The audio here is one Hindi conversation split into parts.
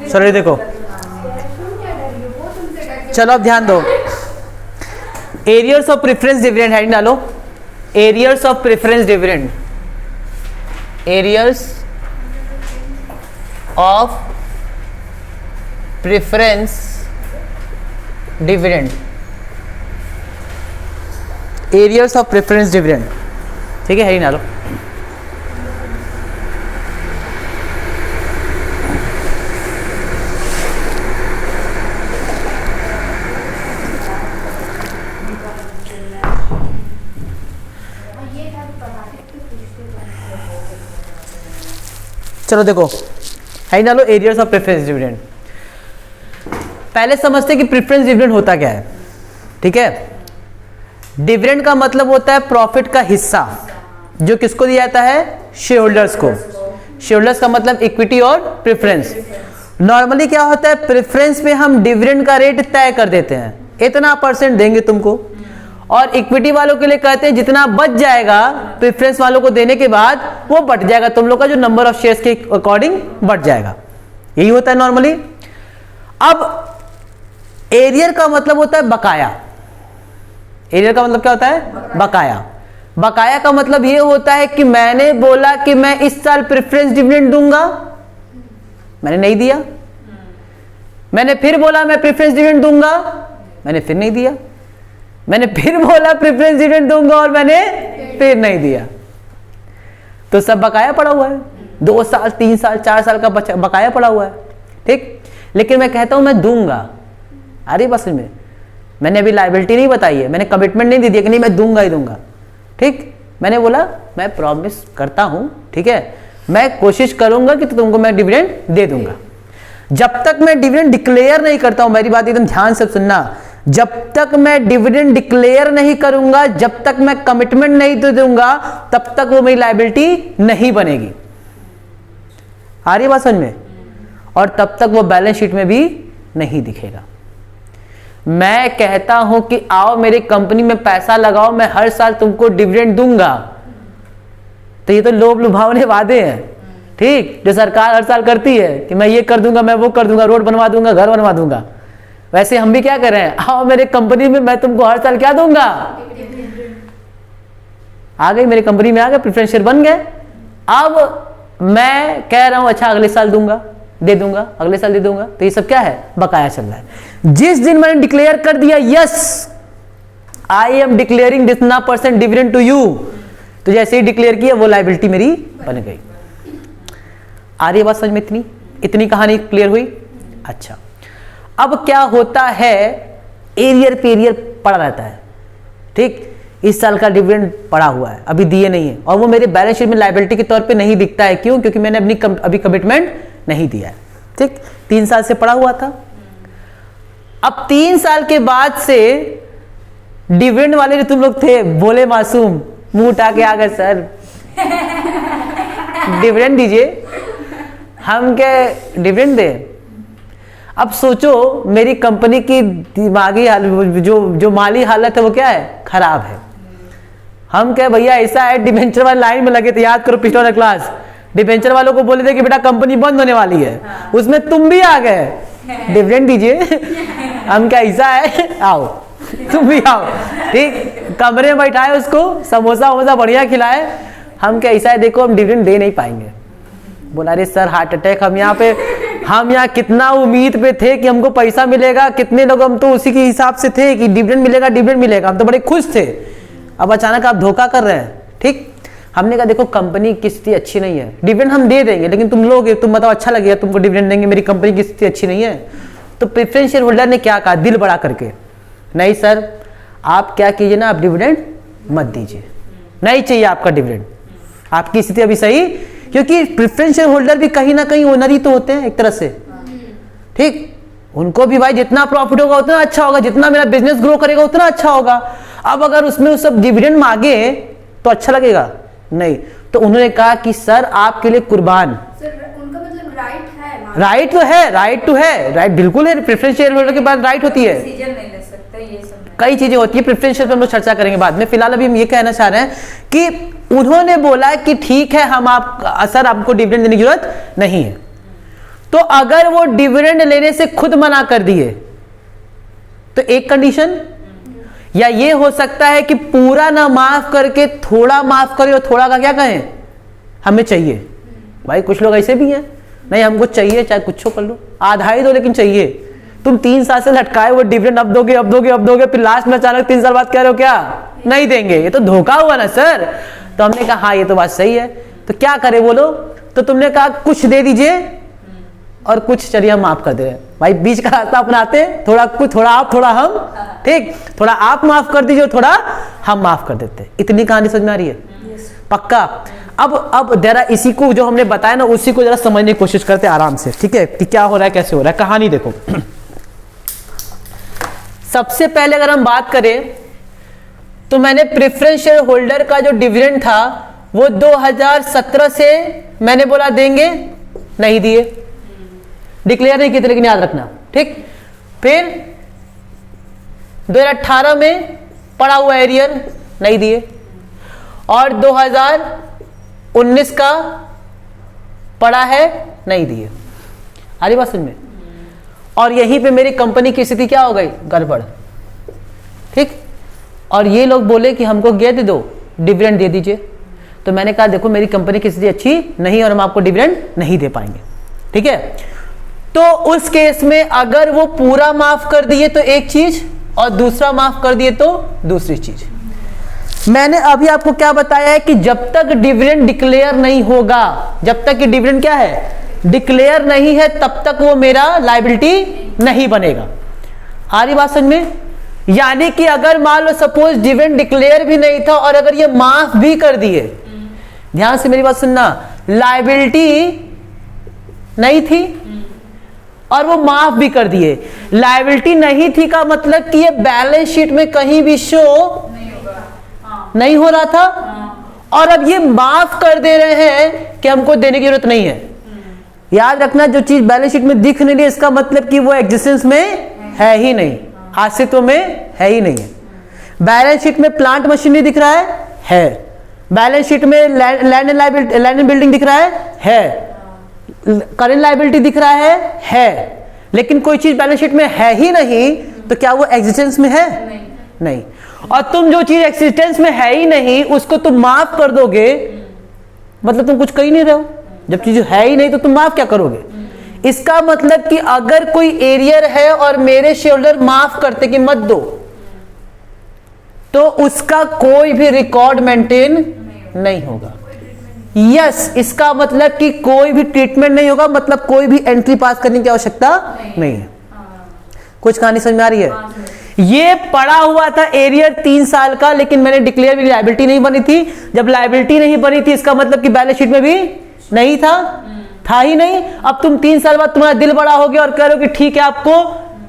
चलो देखो, चलो अब ध्यान दो, arrears of preference dividend heading डालो, arrears of preference dividend, arrears of preference dividend, arrears of preference dividend, ठीक है, हेडिंग डालो। चलो देखो, हेडिंग डालो, एरियर्स ऑफ प्रेफरेंस डिविडेंड। पहले समझते कि प्रेफरेंस डिविडेंड होता क्या है, ठीक है। डिविडेंड का मतलब होता है प्रॉफिट का हिस्सा, जो किसको दिया जाता है, शेयर को। शेयर का मतलब इक्विटी और प्रेफरेंस। नॉर्मली क्या होता है, प्रेफरेंस में हम डिविडेंड का रेट तय कर देते हैं, इतना % देंगे तुमको, और इक्विटी वालों के लिए कहते हैं जितना बच जाएगा प्रेफरेंस वालों को देने के बाद वो बट जाएगा, तुम लोग का जो नंबर ऑफ शेयर्स के अकॉर्डिंग बट जाएगा, यही होता है नॉर्मली। अब एरियर का मतलब होता है बकाया। एरियर का मतलब क्या होता है, बकाया। बकाया का मतलब ये होता है कि मैंने बोला कि मैं इस साल प्रेफरेंस डिविडेंड दूंगा, मैंने नहीं दिया, मैंने फिर बोला मैं प्रेफरेंस डिविडेंड दूंगा, मैंने फिर नहीं दिया, मैंने फिर बोला प्रेफरेंस डिविडेंड दूंगा और मैंने फिर नहीं दिया, तो सब बकाया पड़ा हुआ है, 2 साल 3 साल 4 साल का बकाया पड़ा हुआ है, ठीक। लेकिन मैं कहता हूं मैं दूंगा, अरे बस में मैंने अभी लायबिलिटी नहीं बताई है, मैंने कमिटमेंट नहीं दी थी कि नहीं मैं दूंगा ही दूंगा, ठीक। मैंने बोला मैं प्रॉमिस करता हूं, ठीक है, मैं कोशिश करूंगा कि तुमको मैं डिविडेंड दे दूंगा। जब तक मैं डिविडेंड डिक्लेयर नहीं करता हूं, मेरी बात एकदम ध्यान से सुनना, जब तक मैं डिविडेंड डिक्लेयर नहीं करूंगा, जब तक मैं कमिटमेंट नहीं दे दूंगा, तब तक वो मेरी लायबिलिटी नहीं बनेगी। आ रही बात समझ में? और तब तक वो बैलेंस शीट में भी नहीं दिखेगा। मैं कहता हूं कि आओ मेरी कंपनी में पैसा लगाओ, मैं हर साल तुमको डिविडेंड दूंगा, तो ये तो लोभ लुभावने वादे हैं, ठीक, जो सरकार हर साल करती है कि मैं ये कर दूंगा, मैं वो कर दूंगा, रोड बनवा दूंगा, घर बनवा दूंगा। वैसे हम भी क्या कर रहे हैं, आओ मेरे कंपनी में मैं तुमको हर साल क्या दूंगा, आ गई मेरी कंपनी में, आ गए प्रेफरेंस शेयर बन गए। अब मैं कह रहा हूं अच्छा अगले साल दूंगा, दे दूंगा, अगले साल दे दूंगा, तो ये सब क्या है, बकाया चल रहा है। जिस दिन मैंने डिक्लेयर कर दिया yes I am declaring this ना % डिविडेंड टू यू, तो जैसे ही डिक्लेयर किया वो लायबिलिटी मेरी बन गई। आ रही है बात समझ में? इतनी कहानी क्लियर हुई? अच्छा, अब क्या होता है, एरियर पे एरियर पड़ा रहता है, ठीक। इस साल का डिविडेंड पड़ा हुआ है, अभी दिए नहीं है, और वो मेरे बैलेंस शीट में लायबिलिटी के तौर पे नहीं दिखता है। क्यों? क्योंकि मैंने अभी कमिटमेंट नहीं दिया है, ठीक। 3 साल से पड़ा हुआ था। अब 3 साल के बाद से डिविडेंड वाले जो तुम लोग थे, बोले मासूम, मुंह उठा के आ गए, सर डिविडेंड दीजिए, हम क्या डिविडेंड दे। अब सोचो मेरी कंपनी की दिमागी जो माली हालत है वो क्या है, खराब है। हम क्या भैया, ऐसा है डिबेंचर वाले लाइन में लगे थे, याद करो पिछले वाला क्लास, डिबेंचर वालों को बोले थे कि बेटा कंपनी बंद होने वाली है, उसमें तुम भी आ गए, डिविडेंड दीजिए। हम क्या ऐसा है, आओ तुम भी आओ, ठीक। कमरे में बैठाए उसको, समोसा वमोसा बढ़िया खिलाए। हम क्या ऐसा है, देखो हम डिविडेंड दे नहीं पाएंगे। बोला अरे सर हार्ट अटैक, हम यहाँ कितना उम्मीद पे थे कि हमको पैसा मिलेगा, कितने लोग हम तो उसी के हिसाब से थे कि डिविडेंड मिलेगा, हम तो बड़े खुश थे। अब अचानक आप धोखा कर रहे हैं, ठीक। हमने कहा देखो कंपनी की स्थिति अच्छी नहीं है, डिविडेंड हम दे देंगे, लेकिन तुम लोग बताओ अच्छा लगेगा तुमको डिविडेंड देंगे, मेरी कंपनी की स्थिति अच्छी नहीं है। तो प्रेफरेंस शेयर होल्डर ने क्या कहा, दिल बड़ा करके, नहीं सर आप क्या कीजिए ना, आप डिविडेंड मत दीजिए, नहीं चाहिए आपका डिविडेंड, आपकी स्थिति अभी सही। क्योंकि प्रेफरेंस शेयर होल्डर भी कहीं ना कहीं ओनर ही तो होते हैं एक तरह से, ठीक। उनको भी भाई जितना प्रॉफिट होगा उतना अच्छा होगा, जितना मेरा बिजनेस ग्रो करेगा उतना अच्छा होगा। अब अगर उसमें वो सब डिविडेंड मांगे तो अच्छा लगेगा नहीं, तो उन्होंने कहा कि सर आपके लिए कुर्बान। सर उनका मतलब राइट है, राइट तो है, राइट बिल्कुल है, प्रेफरेंस शेयर होल्डर के पास राइट होती है, डिसीजन नहीं ले सकते, ये सब कई चीजें होती है। प्रेफरेंस शेयर पे हम लोग चर्चा करेंगे बाद में, फिलहाल अभी हम ये कहना चाह रहे हैं कि उन्होंने बोला कि ठीक है हम सर आपको डिविडेंड देने की जरूरत नहीं है। तो अगर वो डिविडेंड लेने से खुद मना कर दिए तो एक कंडीशन, या ये हो सकता है कि पूरा ना माफ करके थोड़ा माफ करे, और थोड़ा का क्या कहें, हमें चाहिए। भाई कुछ लोग ऐसे भी हैं, नहीं हमको चाहिए चाहे कुछ कर लो, आधा ही दो लेकिन चाहिए। तुम 3 साल से लटकाए वो डिविडेंड अब दोगे अब दोगे अब दोगे, फिर लास्ट में अचानक 3 साल बाद कह रहे हो क्या नहीं देंगे, ये तो धोखा हुआ ना सर। तो हमने कहा हाँ ये तो बात सही है, तो क्या करे बोलो। तो तुमने कहा कुछ दे दीजिए और कुछ चलिए हम माफ कर दे रहे हैं। भाई बीच का रास्ता अपनाते हैं, थोड़ा कुछ, थोड़ा आप थोड़ा हम, ठीक, थोड़ा आप माफ कर दीजिए थोड़ा हम माफ कर देते हैं। इतनी कहानी समझ में आ रही है? पक्का। अब जरा इसी को जो हमने बताया ना उसी को जरा समझने की कोशिश करते हैं आराम से, ठीक है, कि क्या हो रहा है कैसे हो रहा है। कहानी देखो, सबसे पहले अगर हम बात करें तो मैंने प्रेफरेंस शेयर होल्डर का जो डिविडेंड था वो 2017 से मैंने बोला देंगे, नहीं दिए, डिक्लेयर नहीं किए थे, लेकिन याद रखना, ठीक। फिर 2018 में पड़ा हुआ एरियर, नहीं दिए, और 2019 का पड़ा है, नहीं दिए। आ रही बात समझ में? और यहीं पे मेरी कंपनी की स्थिति क्या हो गई, गड़बड़, ठीक। और ये लोग बोले कि हमको ये दे दो, डिविडेंड दे दीजिए। तो मैंने कहा देखो मेरी कंपनी की स्थिति अच्छी नहीं और हम आपको डिविडेंड नहीं दे पाएंगे, ठीक है। तो उस केस में अगर वो पूरा माफ कर दिए तो एक चीज, और दूसरा माफ कर दिए तो दूसरी चीज। मैंने अभी आपको क्या बताया है कि जब तक डिविडेंड डिक्लेयर नहीं होगा, जब तक कि डिविडेंड क्या है, डिक्लेयर नहीं है, तब तक वो मेरा लायबिलिटी नहीं बनेगा। आ रही बात समझ में? यानी कि अगर मान लो सपोज डिविडेंड डिक्लेयर भी नहीं था और अगर ये माफ भी कर दिए, ध्यान से मेरी बात सुनना, लायबिलिटी नहीं थी और वो माफ भी कर दिए। लायबिलिटी नहीं थी का मतलब कि ये बैलेंस शीट में कहीं भी शो नहीं हो रहा था, और अब ये माफ कर दे रहे हैं कि हमको देने की जरूरत नहीं है। याद रखना, जो चीज बैलेंस शीट में दिख नहीं रही इसका मतलब कि वो एग्जिस्टेंस में है ही नहीं, अस्तित्व में है ही नहीं है। बैलेंस शीट में प्लांट मशीनरी दिख रहा है, बैलेंस शीट में लैंड एंड बिल्डिंग दिख रहा है, करेंट लायबिलिटी दिख रहा है, लेकिन कोई चीज बैलेंस शीट में है ही नहीं, तो क्या वो एग्जिस्टेंस में है? नहीं। और तुम जो चीज एग्जिस्टेंस में है ही नहीं उसको तुम माफ कर दोगे, मतलब तुम कुछ कर ही नहीं रहे हो। जब चीज है ही नहीं तो तुम माफ क्या करोगे? इसका मतलब कि अगर कोई एरियर है और मेरे शेयर होल्डर माफ करते कि मत दो, तो उसका कोई भी रिकॉर्ड मेंटेन नहीं होगा। यस, इसका मतलब कि कोई भी ट्रीटमेंट नहीं होगा, मतलब कोई भी एंट्री पास करने की आवश्यकता नहीं है। कुछ कहानी समझ में आ रही है? ये पड़ा हुआ था एरियर 3 साल का, लेकिन मैंने डिक्लेयर भी लायबिलिटी नहीं बनी थी। जब लायबिलिटी नहीं बनी थी इसका मतलब कि बैलेंस शीट में भी नहीं था ही नहीं। अब तुम 3 साल बाद तुम्हारा दिल बड़ा हो गया और कह रहे हो कि ठीक है आपको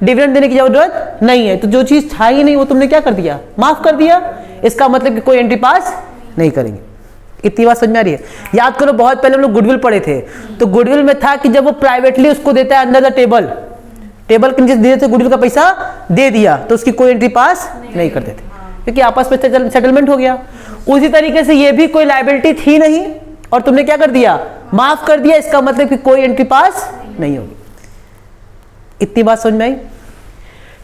डिविडेंड देने की जरूरत नहीं है, तो जो चीज था ही नहीं वो तुमने क्या कर दिया, माफ कर दिया। इसका मतलब कि कोई एंट्री पास नहीं करेंगे। इतनी बात समझ में आ रही है? याद करो बहुत पहले हम लोग गुडविल पढ़े थे, तो गुडविल में था कि जब वो प्राइवेटली उसको देता है अंडर द टेबल के नीचे दे देते, गुडविल का पैसा दे दिया तो उसकी कोई एंट्री पास नहीं करते थे, क्योंकि आपस में सेटलमेंट हो गया। उसी तरीके से ये भी कोई लायबिलिटी थी नहीं और तुमने क्या कर दिया, माफ कर दिया, इसका मतलब कि कोई एंट्री पास नहीं होगी। इतनी बात समझ में आई?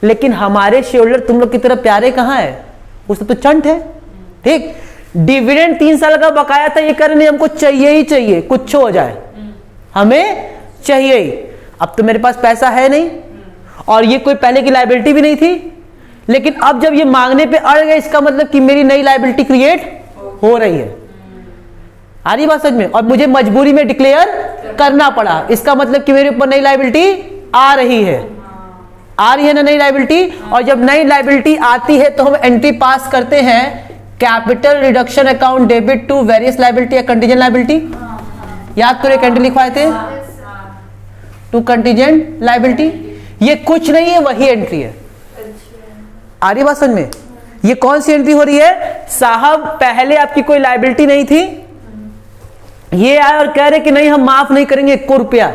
लेकिन हमारे शेयर होल्डर तुम लोग की तरह प्यारे कहां है, उसमें तो चंट है, ठीक। डिविडेंड 3 साल का बकाया था, ये करने हमको चाहिए ही चाहिए, कुछ हो जाए हमें चाहिए ही। अब तो मेरे पास पैसा है नहीं और ये कोई पहले की लायबिलिटी भी नहीं थी, लेकिन अब जब ये मांगने पे अड़ गए इसका मतलब कि मेरी नई लायबिलिटी क्रिएट हो रही है। आ रही बात समझ में? और मुझे मजबूरी में डिक्लेयर करना पड़ा, इसका मतलब कि मेरे ऊपर नई लायबिलिटी आ रही है, आ रही है ना नई लायबिलिटी। और जब नई लायबिलिटी आती है तो हम एंट्री पास करते हैं, capital reduction account debit to various liability या कंटीजेंट लायबिलिटी। याद करो एक एंट्री लिखवाए थे, टू कंटीजेंट लायबिलिटी। ये कुछ नहीं है, वही एंट्री है। आ रही बात समझ में? ये कौन सी एंट्री हो रही है? साहब पहले आपकी कोई लायबिलिटी नहीं थी, ये आए और कह रहे कि नहीं हम माफ नहीं करेंगे 1 रुपया,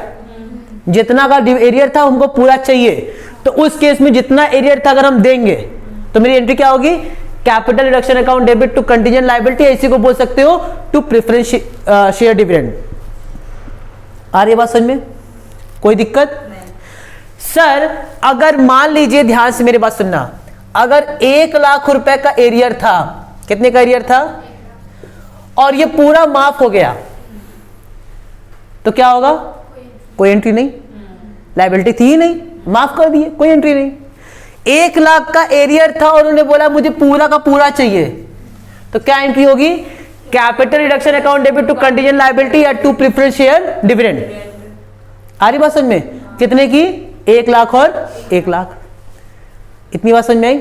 जितना का एरियर था हमको पूरा चाहिए। तो उस केस में जितना एरियर था अगर हम देंगे तो मेरी एंट्री क्या होगी, capital reduction account debit to contingent liability, इसी को बोल सकते हो टू प्रेफरेंस शेयर डिविडेंड। आ रही बात समझ में? कोई दिक्कत? नहीं। सर अगर मान लीजिए, ध्यान से मेरी बात सुनना, अगर 1,00,000 रुपए का एरियर था, कितने का एरियर था, और ये पूरा माफ हो गया, तो क्या होगा? कोई एंट्री नहीं, लायबिलिटी थी ही नहीं, माफ कर दिए, कोई एंट्री नहीं। 1,00,000 का एरियर था और उन्होंने बोला मुझे पूरा का पूरा चाहिए, तो क्या एंट्री होगी? Capital reduction account debit to contingent liability या टू प्रेफरेंस शेयर डिविडेंड। आ रही बात समझ में? कितने की? 1,00,000 और 1,00,000। इतनी बात समझ में आई?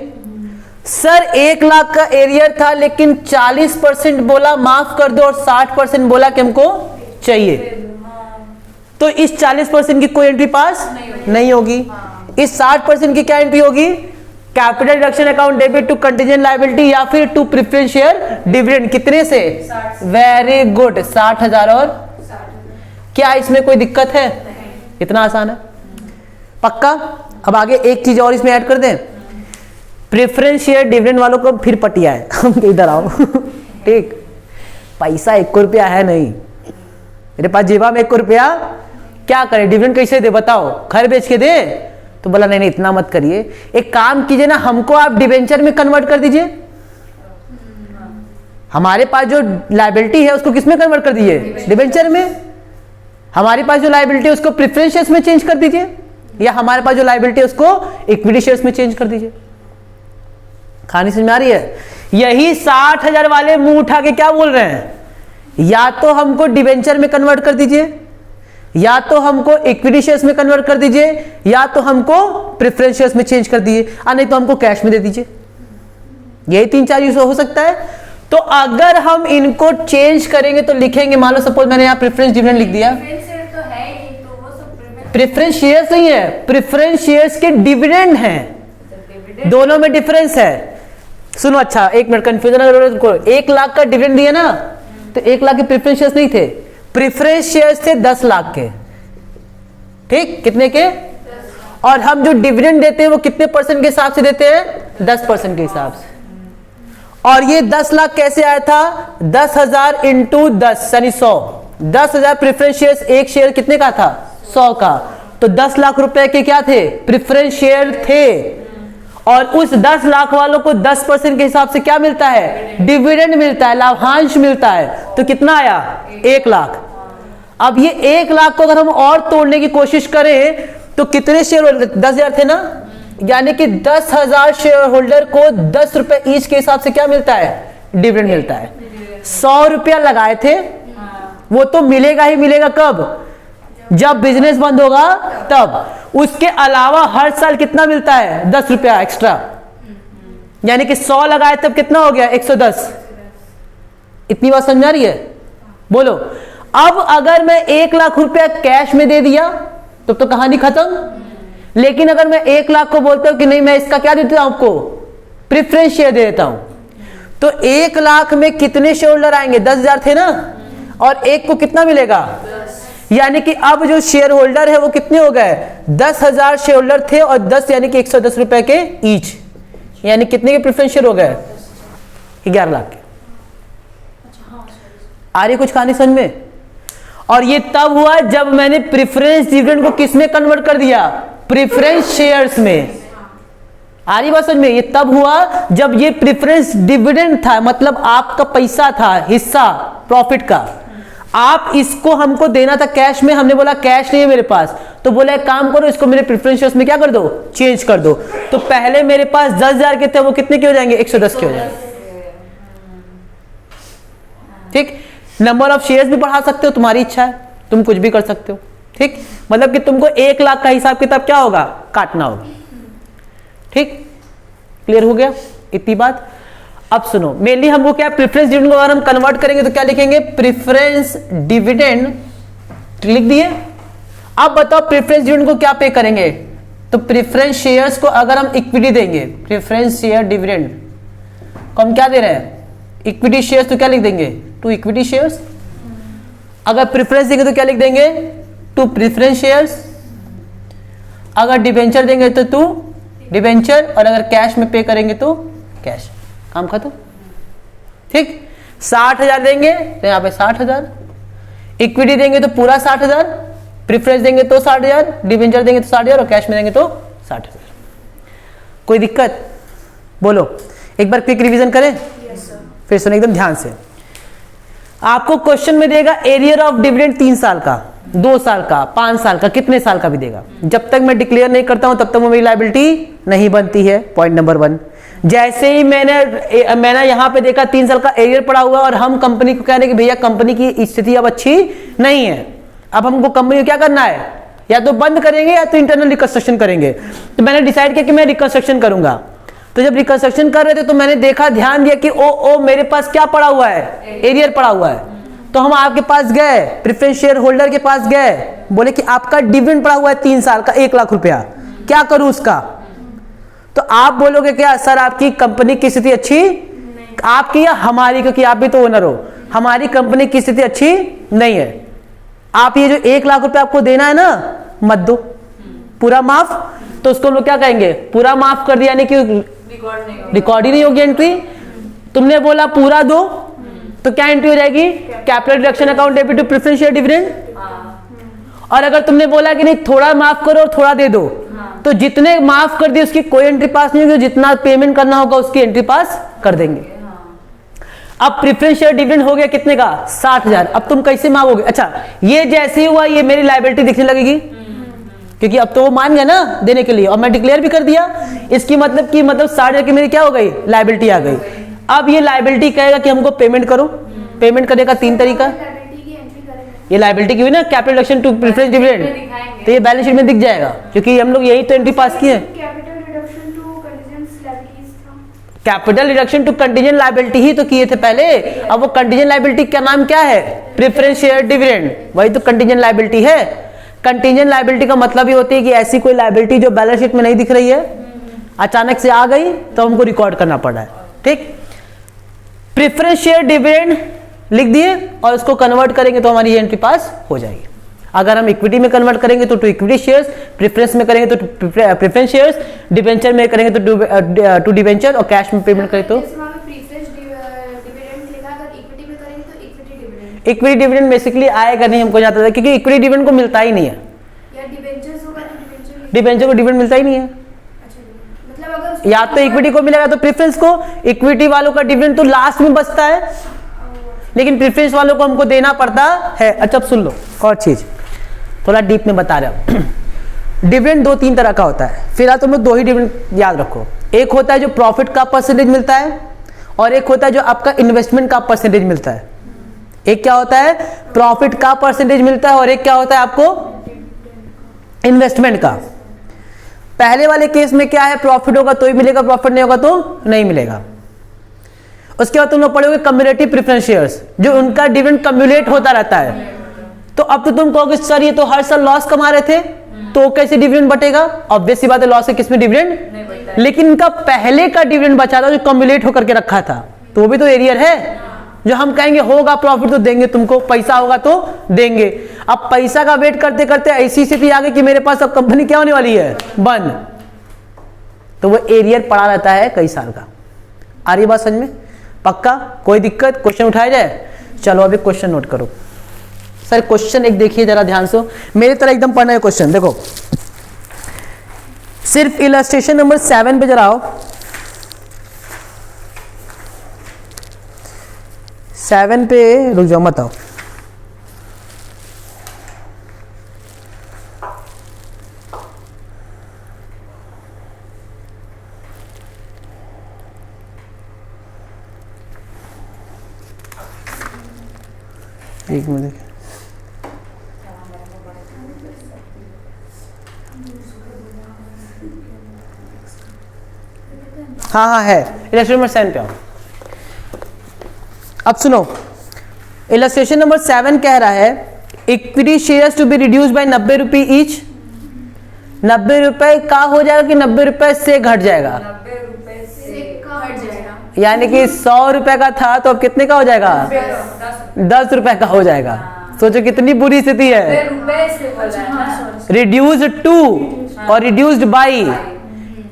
सर 1,00,000 का एरियर था लेकिन 40% बोला माफ कर दो और 60% बोला कि हमको चाहिए, तो इस 40% की कोई एंट्री पास नहीं होगी। इस 60% की क्या एंट्री होगी? Capital reduction account debit to contingent liability या फिर टू प्रेफरेंस शेयर डिविडेंड। कितने से? वेरी गुड, 60,000 और 60,000। क्या इसमें कोई दिक्कत है? इतना आसान है, पक्का? अब आगे एक चीज और इसमें ऐड कर दें, प्रेफरेंस शेयर डिविडेंड वालों को फिर पटिया है इधर आओ ठीक, पैसा 1 रुपया है नहीं मेरे पास, जेबा में 1 रुपया, क्या करें? डिविडेंड कैसे दे बताओ? घर बेच के दे? तो बोला नहीं नहीं इतना मत करिए, एक काम कीजिए ना, हमको आप डिबेंचर में कन्वर्ट कर दीजिए। हमारे पास जो लायबिलिटी है उसको किस में कन्वर्ट कर दीजिए? डिबेंचर में। हमारे पास जो लायबिलिटी है उसको प्रेफरेंस शेयर्स में चेंज कर दीजिए, या हमारे पास जो लायबिलिटी है उसको इक्विटी शेयर्स में चेंज कर दीजिए। कहानी समझ में आ रही है? यही 60,000 वाले मुंह उठा के क्या बोल रहे हैं? या तो हमको डिबेंचर में कन्वर्ट कर दीजिए, या तो हमको इक्विटी शेयर्स में कन्वर्ट कर दीजिए, या तो हमको प्रेफरेंस शेयर्स में चेंज कर दीजिए, नहीं तो हमको कैश में दे दीजिए। यही 3-4 यूज हो सकता है। तो अगर हम इनको चेंज करेंगे तो लिखेंगे, मान लो सपोज मैंने यहाँ प्रेफरेंस डिविडेंड लिख दिया, तो है ही, तो वो सब प्रेफरेंस शेयर्स नहीं है, प्रेफरेंस शेयर्स के डिविडेंड हैं, दोनों में डिफरेंस है। सुनो, अच्छा 1 मिनट, कंफ्यूजन अगर 1,00,000 का डिविडेंड दिया ना, तो 1,00,000 के प्रेफरेंस शेयर्स नहीं थे, प्रेफरेंस शेयर्स थे 10,00,000 के, ठीक? कितने के? और हम जो डिविडेंड देते हैं वो कितने परसेंट के हिसाब से देते हैं? 10% के हिसाब से। और ये 10,00,000 कैसे आया था? 10,000 इंटू 10 यानी 100। 10,000 प्रेफरेंस शेयर्स, एक शेयर कितने का था? 100 का। तो 10,00,000 रुपए के क्या थे? प्रेफरेंस शेयर थे। और उस 10,00,000 वालों को 10% के हिसाब से क्या मिलता है? डिविडेंड मिलता है, लाभांश मिलता है। तो कितना आया? 1,00,000। अब ये 1,00,000 को अगर हम और तोड़ने की कोशिश करें तो कितने शेयर होल्डर? 10,000 थे ना, यानी कि 10,000 शेयर होल्डर को 10 रुपए ईच के हिसाब से क्या मिलता है? डिविडेंड मिलता है। 100 रुपया लगाए थे, वो तो मिलेगा ही मिलेगा। कब? जब बिजनेस बंद होगा तब। उसके अलावा हर साल कितना मिलता है? 10 रुपया एक्स्ट्रा, यानी कि 100 लगाए तब कितना हो गया? 110। इतनी बात समझ आ रही है? बोलो। अब अगर मैं 1,00,000 रुपया कैश में दे दिया तो कहानी खत्म। लेकिन अगर मैं 1,00,000 को बोलता हूं कि नहीं मैं इसका क्या देता हूं आपको? प्रेफरेंस शेयर दे देता हूं, तो 1,00,000 में कितने शेयर होल्डर आएंगे? 10,000 थे ना, और एक को कितना मिलेगा? यानी कि अब जो शेयर होल्डर है वो कितने हो गए? 10,000 शेयर होल्डर थे और 10 यानी कि 110 रुपए के ईच, यानी कितने के प्रेफरेंस शेयर हो गए? 11,00,000 के। आ रही कुछ कहानी समझ में? और ये तब हुआ जब मैंने प्रेफरेंस डिविडेंड को किस में कन्वर्ट कर दिया? प्रेफरेंस शेयर्स में। आ रही बात समझ में? ये तब हुआ जब ये प्रेफरेंस डिविडेंड था, मतलब आपका पैसा था, हिस्सा प्रॉफिट का, आप इसको हमको देना था कैश में। हमने बोला कैश नहीं है मेरे पास, तो बोला एक काम करो इसको मेरे प्रेफरेंस शेयर्स में क्या कर दो? चेंज कर दो। तो पहले मेरे पास 10,000 के थे, वो कितने के हो जाएंगे? 110 के हो जाएंगे। ठीक? नंबर ऑफ शेयर्स भी बढ़ा सकते हो, तुम्हारी इच्छा है, तुम कुछ भी कर सकते हो। ठीक? मतलब कि तुमको 1,00,000 का हिसाब किताब क्या होगा? काटना होगा। ठीक? क्लियर हो गया इतनी बात? अब सुनो, मेनली हमको क्या प्रेफरेंस डिविडेंड को अगर हम कन्वर्ट करेंगे तो क्या लिखेंगे? प्रेफरेंस डिविडेंड लिख दिए। अब बताओ प्रेफरेंस डिविडेंड को क्या पे करेंगे? तो प्रेफरेंस शेयर्स को अगर हम इक्विटी देंगे, प्रेफरेंस शेयर डिविडेंड को हम क्या दे रहे हैं? इक्विटी शेयर्स, तो क्या लिख देंगे? To equity shares. अगर प्रेफरेंस देंगे तो क्या लिख देंगे? To preference shares. अगर डिबेंचर देंगे तो टू डिबेंचर, और अगर कैश में पे करेंगे तो कैश। काम खत्म। ठीक? 60,000 देंगे तो यहां पे 60,000, इक्विटी देंगे तो पूरा 60,000, प्रेफरेंस देंगे तो 60,000, डिवेंचर देंगे तो 60,000 और कैश में देंगे तो 60,000। कोई दिक्कत? बोलो, एक बार क्विक रिवीजन करें। फिर सुनो एकदम ध्यान से। आपको क्वेश्चन में देगा एरियर ऑफ डिविडेंड 3 साल का, 2 साल का, 5 साल का, कितने साल का भी देगा। जब तक मैं डिक्लेयर नहीं करता हूं तब तक वो मेरी लायबिलिटी नहीं बनती है। Point number 1। जैसे ही मैंने यहां पे देखा 3 साल का एरियर पड़ा हुआ और हम कंपनी को कह रहे कि भैया कंपनी की स्थिति अब अच्छी नहीं है, अब हमको कंपनी को क्या करना है, या तो बंद करेंगे या तो इंटरनल रिकंस्ट्रक्शन करेंगे। तो मैंने डिसाइड किया कि मैं रिकंस्ट्रक्शन करूंगा। तो जब रिकंस्ट्रक्शन कर रहे थे तो मैंने देखा, ध्यान दिया कि ओ मेरे पास क्या पड़ा हुआ है, एरियर पड़ा हुआ है। तो हम आपके पास गए, प्रेफरेंस शेयर होल्डर के पास गए, बोले कि आपका डिविडेंड पड़ा हुआ है 3 साल का 1 लाख रुपया, क्या करूं उसका। तो आप बोलोगे क्या, सर आपकी कंपनी की स्थिति अच्छी, आपकी या हमारी, क्योंकि आप भी तो ओनर हो, हमारी कंपनी की स्थिति अच्छी नहीं है, आप ये जो 1 लाख रुपया आपको देना है ना, मत दो, पूरा माफ। तो उसको हम लोग क्या कहेंगे, पूरा माफ कर दिया, यानी कि रिकॉर्ड ही नहीं होगी एंट्री। तुमने बोला पूरा दो, तो क्या एंट्री हो जाएगी, capital reduction account debit to preference share dividend. और अगर तुमने बोला कि नहीं थोड़ा माफ करो और थोड़ा दे दो, तो जितने माफ कर दिए उसकी कोई एंट्री पास नहीं होगी, जितना पेमेंट करना होगा उसकी एंट्री पास कर देंगे। अब प्रेफरेंस शेयर डिविडेंड हो गया कितने का, 60,000। अब तुम कैसे मांगोगे, अच्छा ये जैसे ही हुआ ये मेरी लायबिलिटी दिखने लगेगी, क्योंकि अब तो वो मान गया ना देने के लिए और मैं डिक्लेयर भी कर दिया। इसकी मतलब कि 60,000 की मेरी क्या हो गई, लायबिलिटी आ गई। अब ये लायबिलिटी कहेगा कि हमको पेमेंट करो। पेमेंट करने का 3 तरीका, ये लायबिलिटी की हुई ना, capital reduction to preference dividend, तो ये बैलेंस शीट में दिख जाएगा, क्योंकि हम लोग यही तो एंट्री पास किए। Capital reduction to contingent liability ही तो किए थे पहले। अब वो कंटीजेंट लायबिलिटी का नाम क्या है, प्रेफरेंस शेयर डिविडेंड, वही तो कंटीजेंट लायबिलिटी है। कंटीजेंट लायबिलिटी का मतलब ये होती है कि ऐसी कोई लायबिलिटी जो बैलेंस शीट में नहीं दिख रही है, अचानक से आ गई तो हमको रिकॉर्ड करना पड़ा है। ठीक, प्रेफरेंस शेयर डिविडेंड लिख दिए और उसको कन्वर्ट करेंगे तो हमारी एंट्री पास हो जाएगी। अगर हम इक्विटी में कन्वर्ट करेंगे तो टू इक्विटी शेयर्स, प्रेफरेंस में करेंगे तो प्रेफरेंस शेयर्स, डिबेंचर में करेंगे तो टू डिबेंचर और कैश में पेमेंट करें तो इक्विटी डिविडेंड बेसिकली आएगा नहीं, हमको जाता था, क्योंकि इक्विटी डिविडेंड को मिलता ही नहीं है, डिबेंचर को डिविडेंड मिलता ही नहीं है। या तो इक्विटी को मिलेगा तो प्रेफरेंस को, इक्विटी वालों का डिविडेंड तो लास्ट में बचता है, लेकिन प्रेफरेंस वालों को हमको देना पड़ता है। अच्छा सुन लो और चीज थोड़ा डीप में बता रहा हूं। डिविडेंड 2-3 तरह का होता है, फिलहाल तुम लोग 2 ही डिविडेंड याद रखो। एक होता है जो प्रॉफिट का परसेंटेज मिलता है और एक होता है जो आपका इन्वेस्टमेंट का परसेंटेज मिलता है। एक क्या होता है, प्रॉफिट का परसेंटेज मिलता है और एक क्या होता है आपको इन्वेस्टमेंट का। पहले वाले केस में क्या है, प्रॉफिट होगा तो ही मिलेगा, प्रॉफिट नहीं होगा तो नहीं मिलेगा। उसके बाद तुम लोग पढ़ोगे कम्युलेटिव प्रेफरेंस शेयर्स, जो उनका डिविडेंड कम्युलेट होता रहता है। तो अब तो तुम कहोगे सर ये तो हर साल लॉस कमा रहे थे, तो कैसे डिविडेंड बटेगा। ऑब्वियस सी बात है, लॉस है किसमें डिविडेंड, लेकिन इनका पहले का डिविडेंड बचा था जो कम्युलेट होकर के रखा था, तो वो भी तो एरियर है। जो हम कहेंगे होगा प्रॉफिट तो देंगे तुमको, पैसा होगा तो देंगे। अब पैसा का वेट करते करते ऐसी स्थिति आ गई कि मेरे पास अब कंपनी क्या होने वाली है, बंद, तो वो एरियर पड़ा रहता है कई साल का। आ रही बात समझ में, पक्का? कोई दिक्कत, क्वेश्चन उठाया जाए। चलो अभी क्वेश्चन नोट करो। सर क्वेश्चन एक देखिए जरा ध्यान से, मेरी तरह एकदम पढ़ना है क्वेश्चन। देखो सिर्फ इलस्ट्रेशन नंबर 7 पे जरा आओ। 7 पे रुक जाओ, मत आओ। एक मिनट, हाँ है, इलस्ट्रेशन नंबर 7 पे आओ। अब सुनो, इलस्ट्रेशन नंबर 7 कह रहा है equity shares to be reduce by 90 रुपये ईच। 90 रुपए का हो जाएगा कि 90 रुपए से घट जाएगा, 90 रुपए से घट जाएगा, यानी कि 100 रुपए का था तो अब कितने का हो जाएगा, 10 रुपए का हो जाएगा। सोचो कितनी बुरी स्थिति है। रिड्यूस्ड टू और रिड्यूस्ड बाई,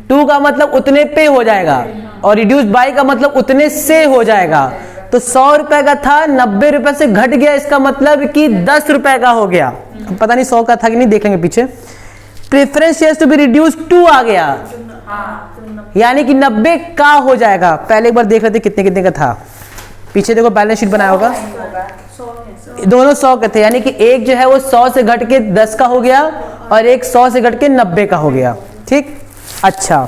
टू का मतलब उतने पे हो जाएगा और रिड्यूस्ड बाई का मतलब उतने से हो जाएगा। तो 100 रुपए का था 90 रुपए से घट गया, इसका मतलब कि 10 रुपए का हो गया। पता नहीं 100 का था कि नहीं, देख लेंगे पीछे। Preference shares to be reduce to आ गया, यानी कि 90 का हो जाएगा। पहले एक बार देख लेते कितने कितने का था। पीछे देखो बैलेंस शीट बनाया होगा, दोनों 100 के थे, यानी कि एक जो है वो 100 से घट के 10 का हो गया और एक 100 से घट के 90 का हो गया। ठीक, अच्छा।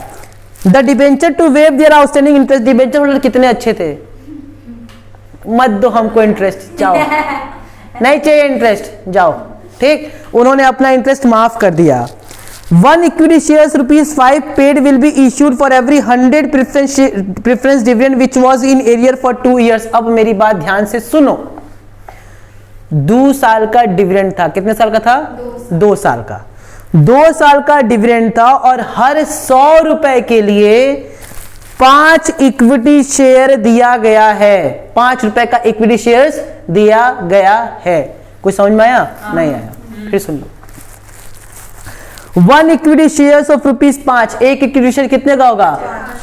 The debenture to waive their outstanding interest, debenture holder कितने अच्छे थे, मत दो हमको इंटरेस्ट, जाओ, नहीं चाहिए इंटरेस्ट, जाओ। ठीक, उन्होंने अपना इंटरेस्ट माफ कर दिया। 1 equity shares ₹5 paid will be issued for every 100 preference dividend which was in arrear for 2 years। अब मेरी बात ध्यान से सुनो, 2 साल का डिविडेंड था, कितने साल का था, 2 साल का, 2 साल का डिविडेंड था और हर 100 रुपए के लिए 5 इक्विटी शेयर दिया गया है, 5 रुपए का इक्विटी शेयर्स दिया गया है। कुछ समझ में आया? नहीं आया, फिर सुन लो। 1 इक्विटी शेयर्स ऑफ ₹5, एक इक्विटी शेयर कितने का होगा,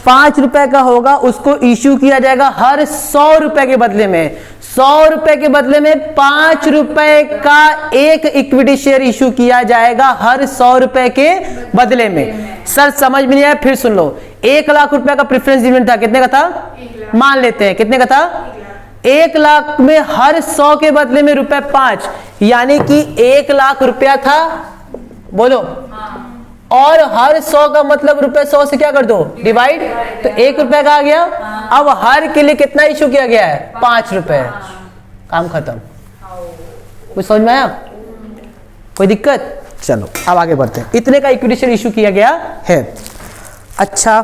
5 रुपए का होगा, उसको इश्यू किया जाएगा हर 100 रुपए के बदले में, 100 रुपए के बदले में 5 रुपए का एक इक्विटी शेयर इश्यू किया जाएगा हर 100 रुपए के बदले में। सर समझ में नहीं आया, फिर सुन लो। 1 लाख रुपए का प्रेफरेंस डिविडेंड था, कितने का था, मान लेते हैं कितने का था, 1 लाख में हर 100 के बदले में ₹5, यानी कि 1 लाख रुपया था, बोलो, और हर 100 का मतलब ₹100 से क्या कर दो, डिवाइड, तो 1 रुपए का आ गया। अब हर के लिए कितना इशू किया गया है, 5 रुपए, काम खत्म। कुछ समझ में आया, कोई दिक्कत? चलो अब आगे बढ़ते हैं। इतने का इक्विटी शेयर इशू किया गया है। अच्छा,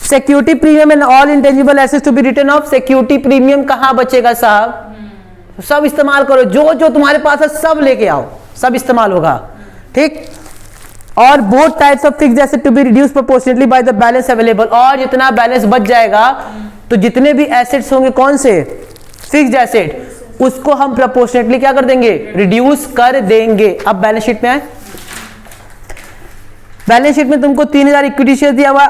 security premium and all intangible assets to be written off, security premium कहां बचेगा साहब, सब इस्तेमाल करो, जो जो तुम्हारे पास है सब लेके आओ, सब इस्तेमाल होगा। ठीक, और both types of fixed asset to be reduce proportionately by the balance available, और जितना बैलेंस बच जाएगा तो जितने भी एसेट्स होंगे, कौन से, फिक्स्ड एसेट, उसको हम प्रोपोर्शनेटली क्या कर देंगे, रिड्यूस कर देंगे। अब बैलेंस शीट में आए, बैलेंस शीट में तुमको 3000 इक्विटी शेयर दिया हुआ।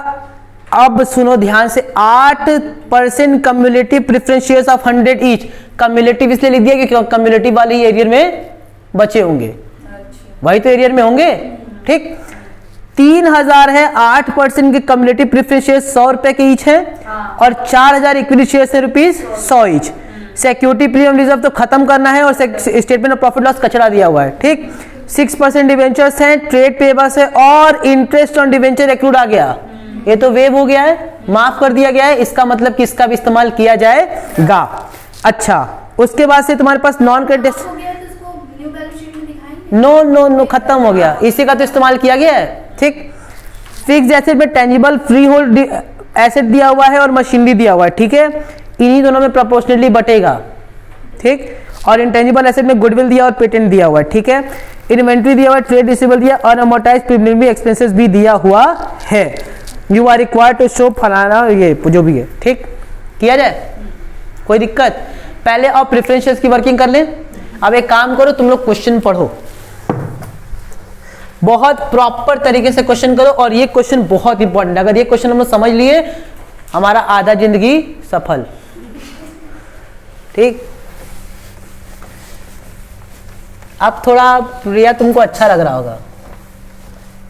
अब सुनो ध्यान से, 8% cumulative preference shares of 100 each, cumulative इसलिए लिख दिया कि कम्युलेटिव वाले एरियर में बचे होंगे, वही तो एरियर में होंगे। ठीक, 3000 है, 8% के कम्युलेटिव प्रेफरेंस शेयर 100 रुपए के ईच है, और 4000 इक्विटी शेयर है ₹100 ईच। सिक्योरिटी प्रीमियम रिजर्व तो खत्म करना है, और स्टेटमेंट ऑफ प्रॉफिट लॉस कचरा दिया हुआ है। ठीक, 6% डिवेंचर्स हैं, ट्रेड पेबल्स है, और इंटरेस्ट ऑन डिवेंचर एक्रूड आ गया, ये तो वेव हो गया है, माफ कर दिया गया है, इसका मतलब कि इसका भी इस्तेमाल किया जाएगा। अच्छा, उसके बाद से तुम्हारे पास non credit, no no no, खत्म हो गया, इसी का तो इस्तेमाल किया गया है। ठीक, फिक्स्ड एसेट में टेंजिबल फ्री होल्ड एसेट दिया हुआ है और मशीनरी दिया हुआ है। ठीक है, इन्हीं दोनों में प्रोपोर्शनली बटेगा। ठीक, और इंटेंजिबल एसेट में गुडविल दिया और पेटेंट दिया हुआ है। ठीक है, इन्वेंट्री दिया हुआ है, ट्रेड रिसीवेबल दिया, और अमोर्टाइज्ड प्रीमियम एक्सपेंसेस भी दिया हुआ है। You are required to show फलाना, ये जो भी है। ठीक, किया जाए, कोई दिक्कत? पहले और प्रेफरेंसेस की वर्किंग कर लें। अब एक काम करो, तुम लोग क्वेश्चन पढ़ो, बहुत प्रॉपर तरीके से क्वेश्चन करो, और ये क्वेश्चन बहुत इंपॉर्टेंट है। अगर ये क्वेश्चन हम लोग समझ लिए, हमारा आधा जिंदगी सफल। ठीक, अब थोड़ा प्रिया तुमको अच्छा लग रहा होगा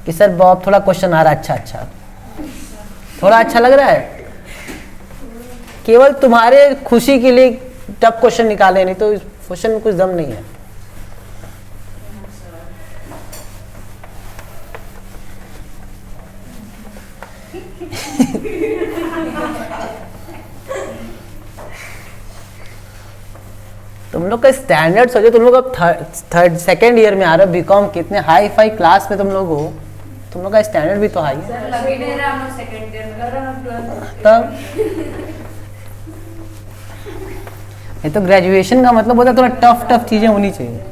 कि सर बहुत थोड़ा क्वेश्चन आ रहा है, अच्छा अच्छा, थोड़ा अच्छा लग रहा है। केवल तुम्हारे खुशी के लिए टफ क्वेश्चन निकाले, नहीं तो इस क्वेश्चन में कुछ दम नहीं है। तुम लोग का स्टैंडर्ड सोचो, तुम लोग अब थर्ड सेकेंड ईयर में आ रहे हो बीकॉम, कितने हाई फाई क्लास में तुम लोग हो, तुम लोग का स्टैंडर्ड भी तो हाई है। तब ये तो ग्रेजुएशन का मतलब होता है थोड़ा टफ टफ चीजें होनी चाहिए।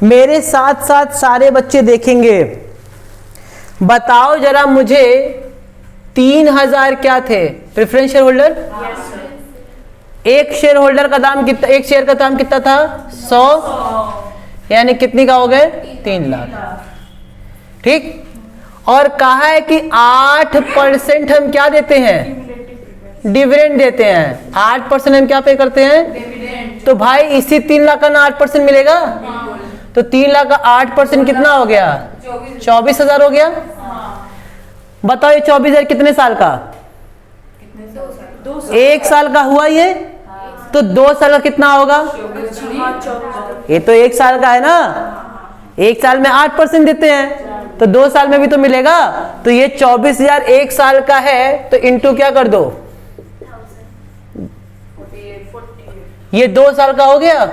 मेरे साथ साथ सारे बच्चे देखेंगे, बताओ जरा मुझे 3000 क्या थे प्रेफरेंस शेयर होल्डर? एक शेयर होल्डर का दाम कितना, एक शेयर का दाम कितना था? 100। यानी कितनी का हो गए 3 लाख। ठीक, और कहा है कि 8% हम क्या देते हैं, डिविडेंड देते हैं। 8% हम क्या पे करते हैं, तो भाई इसी 3 लाख का ना 8% मिलेगा, तो 3 लाख का 8% कितना हो गया, 24,000 हो गया। बताओ ये 24,000 कितने साल का, 1 साल का हुआ ये, तो 2 साल का कितना होगा, ये तो 1 साल का है ना, 1 साल में 8% देते हैं, तो 2 साल में भी तो मिलेगा। तो ये 24,000 1 साल का है, तो इंटू क्या कर दो, ये 2 साल का हो गया।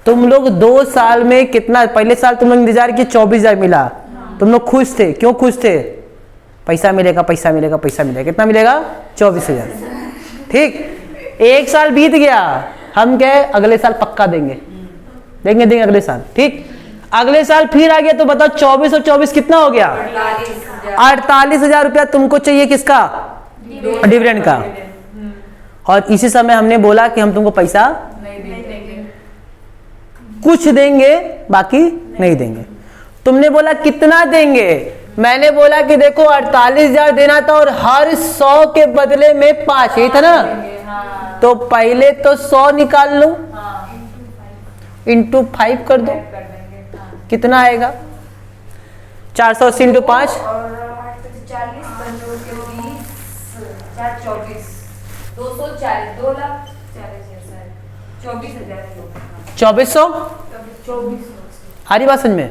तुम लोग 2 साल में कितना, पहले साल तुम लोग इंतजार किए 24,000 मिला, तुम लोग खुश थे, क्यों खुश थे, पैसा मिलेगा पैसा मिलेगा पैसा मिलेगा, कितना मिलेगा 24,000। ठीक, 1 साल बीत गया, हम कहे अगले साल पक्का देंगे, देंगे देंगे अगले साल। ठीक, अगले साल फिर आ गया, तो बताओ 24 और 24 कितना हो गया, 48,000 रुपया तुमको चाहिए किसका, डिविडेंड का। और इसी समय हमने बोला कि हम तुमको पैसा कुछ देंगे, बाकी नहीं देंगे। तुमने बोला कितना देंगे, मैंने बोला कि देखो 48,000 देना था और हर 100 के बदले में 5, यही था ना। तो पहले तो 100 निकाल लो, इंटू 5 कर दो, कितना आएगा, 480 इंटू 5, 2400। हरी बात समझ में,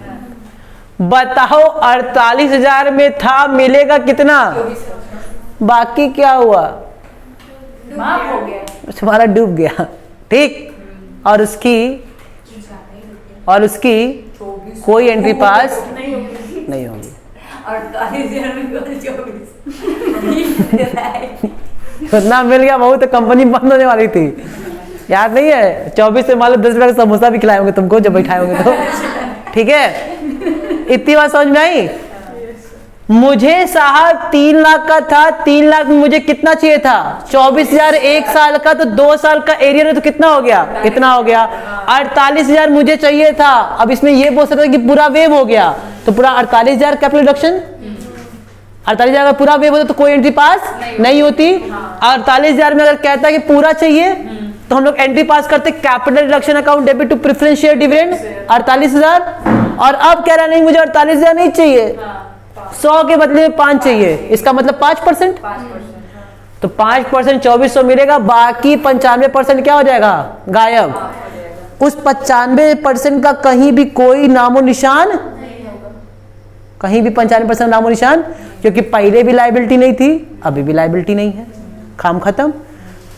बताओ 48,000 में था, मिलेगा कितना, बाकी क्या हुआ, हो गया, तुम्हारा डूब गया। ठीक, और उसकी कोई एंट्री पास नहीं होगी। 48,000 में 24 इतना मिल गया, बहुत कंपनी बंद होने वाली थी, याद नहीं है। 24 से मान लो 10 रुपए का समोसा भी खिलाए होंगे तुमको जब बैठाए होंगे तो। ठीक है, इतनी बात समझ में आई। मुझे साहब 3 लाख का था, 3 लाख में मुझे कितना चाहिए था, 24,000 1 साल का, तो 2 साल का एरिया में तो कितना हो गया, इतना हो गया। 48,000 मुझे चाहिए था, अब इसमें ये बोल सकते कि पूरा वेव हो गया, तो पूरा 48,000 कैपिटल रिडक्शन, 48,000 का पूरा वेव होता तो कोई एंट्री पास नहीं होती। 48,000 में अगर कहता है कि पूरा चाहिए, तो हम लोग एंट्री पास करते capital reduction account debit to preference share dividend 48,000। और अब कह रहा नहीं मुझे 48,000 नहीं चाहिए, 100 के बदले में 5 चाहिए, इसका मतलब 5%। तो 5% 2400 मिलेगा, बाकी 95% क्या हो जाएगा, गायब। उस 95% का कहीं भी कोई नामो निशान, कहीं भी 95% नामो निशान, क्योंकि पहले भी लायबिलिटी नहीं थी, अभी भी लायबिलिटी नहीं है, काम खत्म।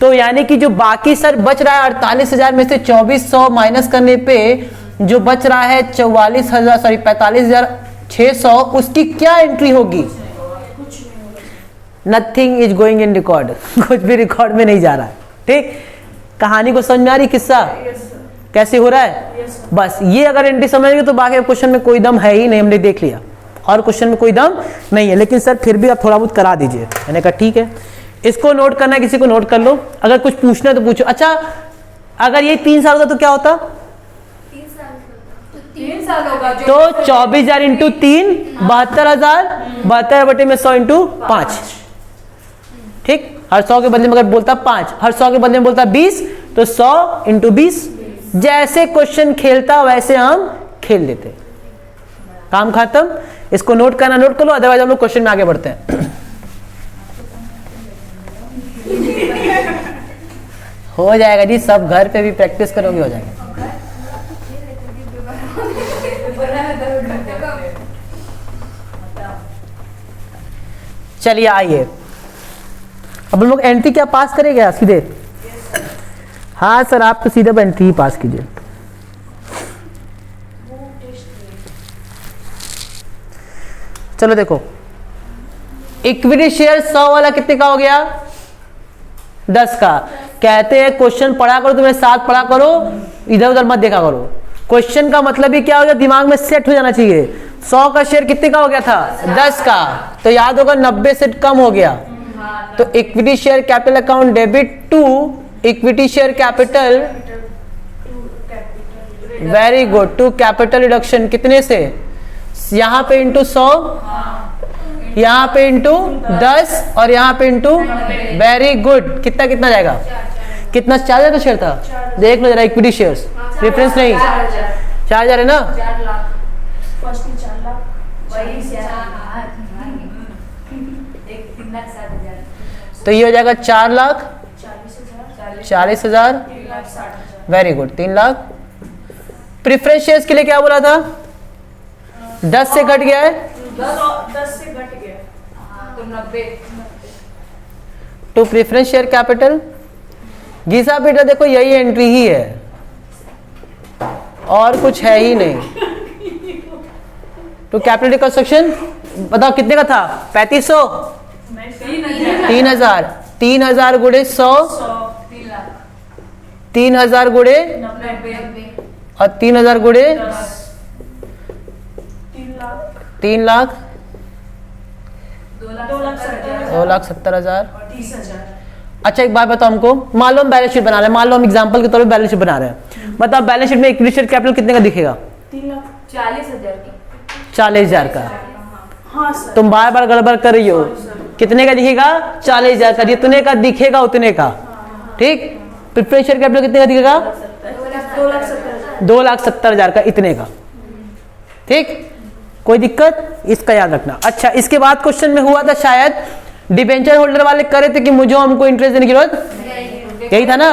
तो यानी कि जो बाकी सर बच रहा है 48,000 में से 2400 माइनस करने पे जो बच रहा है 45,600, उसकी क्या एंट्री होगी, nothing is going in record, कुछ भी रिकॉर्ड में नहीं जा रहा है। ठीक, कहानी को समझ में आ रही, किस्सा कैसे हो रहा है। बस ये अगर एंट्री समझेंगे तो बाकी क्वेश्चन में कोई दम है ही नहीं, हमने देख लिया, और क्वेश्चन में कोई दम नहीं है। लेकिन सर फिर भी आप थोड़ा बहुत करा दीजिए। मैंने कहा ठीक है, इसको नोट करना है, किसी को नोट कर लो, अगर कुछ पूछना है तो पूछो। अच्छा, अगर ये 3 साल होता तो क्या होता, 3 साल होगा, तो 24,000 इंटू 3 72,000, 72 बटे में 100 इंटू 5। ठीक, हर 100 के बदले में अगर बोलता 5, हर 100 के बदले में बोलता 20, तो 100 इंटू 20। जैसे क्वेश्चन खेलता वैसे हम खेल लेते, काम खत्म। इसको नोट करना, नोट कर लो, अदरवाइज हम लोग क्वेश्चन में आगे बढ़ते हैं। हो जाएगा जी, सब घर पे भी प्रैक्टिस करोगे, हो जाएगा। चलिए आइए, अब हम लोग एंट्री क्या पास करेंगे सीधे। हाँ सर, आप तो सीधे एंट्री ही पास कीजिए। चलो देखो, इक्विटी शेयर 100 वाला कितने का हो गया, 10 का। कहते हैं क्वेश्चन पढ़ा करो, तुम्हें साथ पढ़ा करो, इधर उधर मत देखा करो। क्वेश्चन का मतलब ही क्या हो गया, दिमाग में सेट हो जाना चाहिए। 100 का शेयर कितने का हो गया था, 10 का, तो याद होगा 90 से कम हो गया। तो equity share capital account debit to equity share capital very good. To capital reduction कितने से, यहाँ पे इंटू 100, यहाँ पे इंटू 10 और यहाँ पे इंटू, वेरी गुड। कितना कितना जाएगा, कितना 4,000 का शेयर था, देख लो जरा इक्विटी शेयर्स, रेफरेंस नहीं, 4,000 है ना। 4 लाख फर्स्ट में 4 लाख, वही 3 लाख 60,000 तो ये हो जाएगा 4 lakh 40,000, 40,000, 3,60,000, very good 3 lakh. Preference shares के लिए क्या बोला था, 10 से घट गया है 10 से घट गया, तो 90 टू प्रेफरेंस शेयर कैपिटल। घिसा बेटा देखो यही एंट्री ही है और कुछ है ही नहीं। टू कैपिटल रिकंस्ट्रक्शन बताओ कितने का था, 3500, 3,000, 3,000 गुणे 100, 3 लाख 3,000 गुणे 90 और 3,000 गुणे 3 लाख, 3 लाख 2,70,000 2,70,000। और 30,000, अच्छा एक बात बताओ हमको, मान लो हम बैलेंस शीट बना रहे हैं, मान लो हम एग्जांपल के तौर पे बैलेंस शीट बना रहे हैं, बताओ बैलेंस शीट में इक्विटी शेयर कैपिटल कितने का दिखेगा, 3 लाख, 40,000 की 40,000 का। हाँ सर, तुम बार बार गड़बड़ कर रही हो, कितने का दिखेगा, 40,000 का, जितने का दिखेगा उतने का, ठीक। प्रेफरेंस शेयर कैपिटल कितने का दिखेगा, 2,70,000, 2,70,000 का, इतने का, ठीक। कोई दिक्कत, इसका याद रखना। अच्छा इसके बाद क्वेश्चन में हुआ था शायद डिबेंचर होल्डर वाले करे थे कि मुझे हमको इंटरेस्ट देने की जरूरत, यही था ना।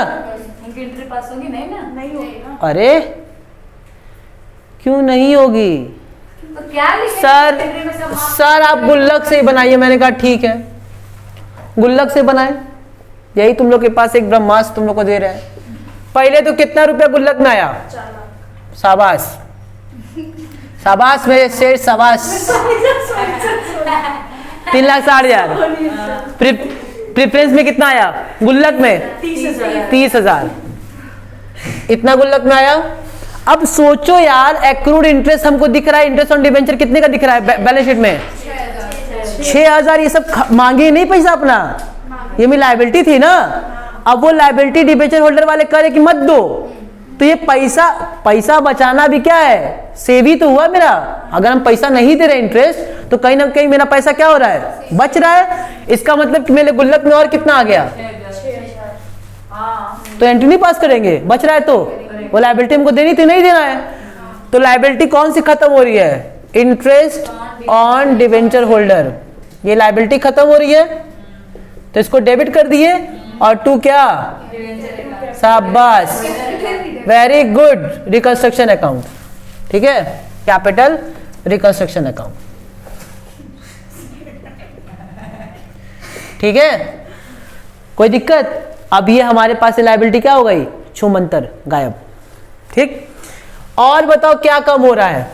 उनकी एंट्री पास होगी नहीं ना, नहीं होगी ना, अरे क्यों नहीं होगी तो क्या लिखेंगे सर, एंट्री में सब हाँ। सर आप गुल्लक से ही बनाइए। मैंने कहा ठीक है गुल्लक से बनाए, यही तुम लोग के पास एक ब्रह्मास्त्र तुम लोग को दे रहे हैं। पहले तो कितना रुपया गुल्लक में आया, 4 लाख, शाबाश शाबाश मेरे शेर शाबाश, 3,60,000। प्रेफरेंस में कितना आया गुल्लक में, 30,000, 30,000, इतना गुल्लक में आया। अब सोचो यार एक्रूड इंटरेस्ट हमको दिख रहा है, इंटरेस्ट ऑन डिबेंचर कितने का दिख रहा है बैलेंस शीट में, 6,000। ये सब मांगे नहीं पैसा अपना, ये मेरी लायबिलिटी थी ना। अब वो लायबिलिटी डिबेंचर होल्डर वाले करे कि मत दो, तो ये पैसा बचाना भी क्या है, सेव ही तो हुआ मेरा। अगर हम पैसा नहीं दे रहे इंटरेस्ट तो कहीं ना कहीं मेरा पैसा क्या हो रहा है, बच रहा है। इसका मतलब कि मेरे गुल्लक में और कितना आ गया, 6,000, हाँ तो एंट्री नहीं पास करेंगे, बच रहा है तो वो लायबिलिटी हमको देनी थी, नहीं देना है। तो लायबिलिटी कौन सी खत्म हो रही है, इंटरेस्ट ऑन डिवेंचर होल्डर, ये लायबिलिटी खत्म हो रही है, तो इसको डेबिट कर दिए। और टू क्या, शाबाश वेरी गुड, रिकंस्ट्रक्शन अकाउंट, ठीक है, कैपिटल रिकंस्ट्रक्शन अकाउंट, ठीक है। कोई दिक्कत, अब ये हमारे पास लायबिलिटी क्या हो गई, छूमंतर गायब, ठीक। और बताओ क्या कम हो रहा है,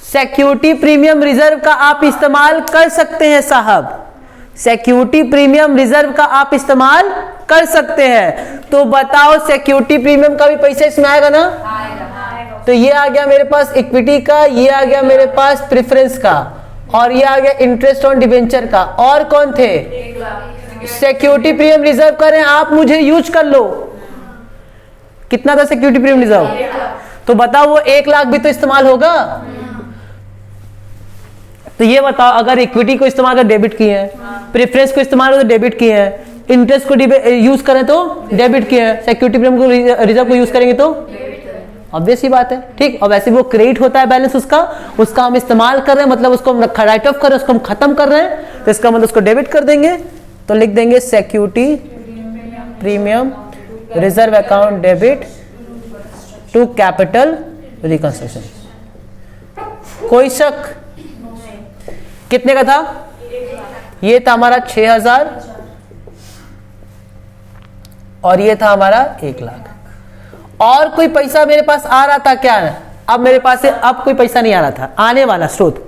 सिक्योरिटी प्रीमियम रिजर्व का आप इस्तेमाल कर सकते हैं साहब, सिक्योरिटी प्रीमियम रिजर्व का आप इस्तेमाल कर सकते हैं। तो बताओ सिक्योरिटी प्रीमियम का भी पैसा इसमें आएगा ना, आएगा। तो ये आ गया मेरे पास इक्विटी का, ये आ गया मेरे पास प्रेफरेंस का, और ये आ गया इंटरेस्ट ऑन डिबेंचर का। और कौन थे, 1 लाख सिक्योरिटी प्रीमियम रिजर्व करें आप, मुझे यूज कर लो। कितना था सिक्योरिटी प्रीमियम रिजर्व, 1 लाख तो बताओ वो 1 लाख भी तो इस्तेमाल होगा। तो ये बताओ अगर इक्विटी को इस्तेमाल कर डेबिट किए हैं, प्रेफरेंस को इस्तेमाल कर डेबिट किए हैं, इंटरेस्ट को यूज करें तो डेबिट किए हैं, सिक्योरिटी प्रीमियम को रिजर्व को यूज करेंगे तो ऑब्वियस ही बात है, ठीक। और वैसे वो क्रेडिट होता है बैलेंस उसका हम इस्तेमाल कर रहे हैं, मतलब उसको हम राइट ऑफ कर रहे हैं, उसको हम खत्म कर रहे हैं, तो इसका मतलब उसको डेबिट कर देंगे। तो लिख देंगे security premium reserve account debit to capital reconstruction. कोई शक, कितने का था, ये था हमारा 6,000 और ये था हमारा 1 लाख। और कोई पैसा मेरे पास आ रहा था क्या, अब मेरे पास से अब कोई पैसा नहीं आ रहा था, आने वाला स्रोत,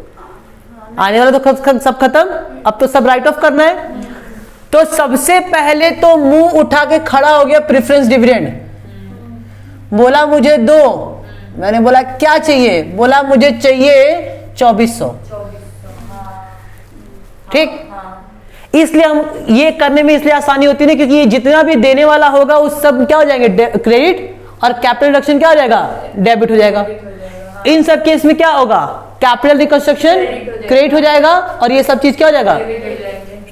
आने वाला तो सब खत्म, अब तो सब राइट ऑफ करना है। तो सबसे पहले तो मुंह उठा के खड़ा हो गया प्रेफरेंस डिविडेंड, बोला मुझे दो। मैंने बोला क्या चाहिए, बोला मुझे चाहिए 2,400, ठीक। इसलिए हम ये करने में इसलिए आसानी होती है क्योंकि ये जितना भी देने वाला होगा उस सब क्या हो जाएंगे, क्रेडिट और कैपिटल रिडक्शन क्या हो जाएगा, डेबिट हो जाएगा। इन सब केस में क्या होगा, कैपिटल रिकंस्ट्रक्शन क्रेडिट हो जाएगा और ये सब चीज क्या हो जाएगा,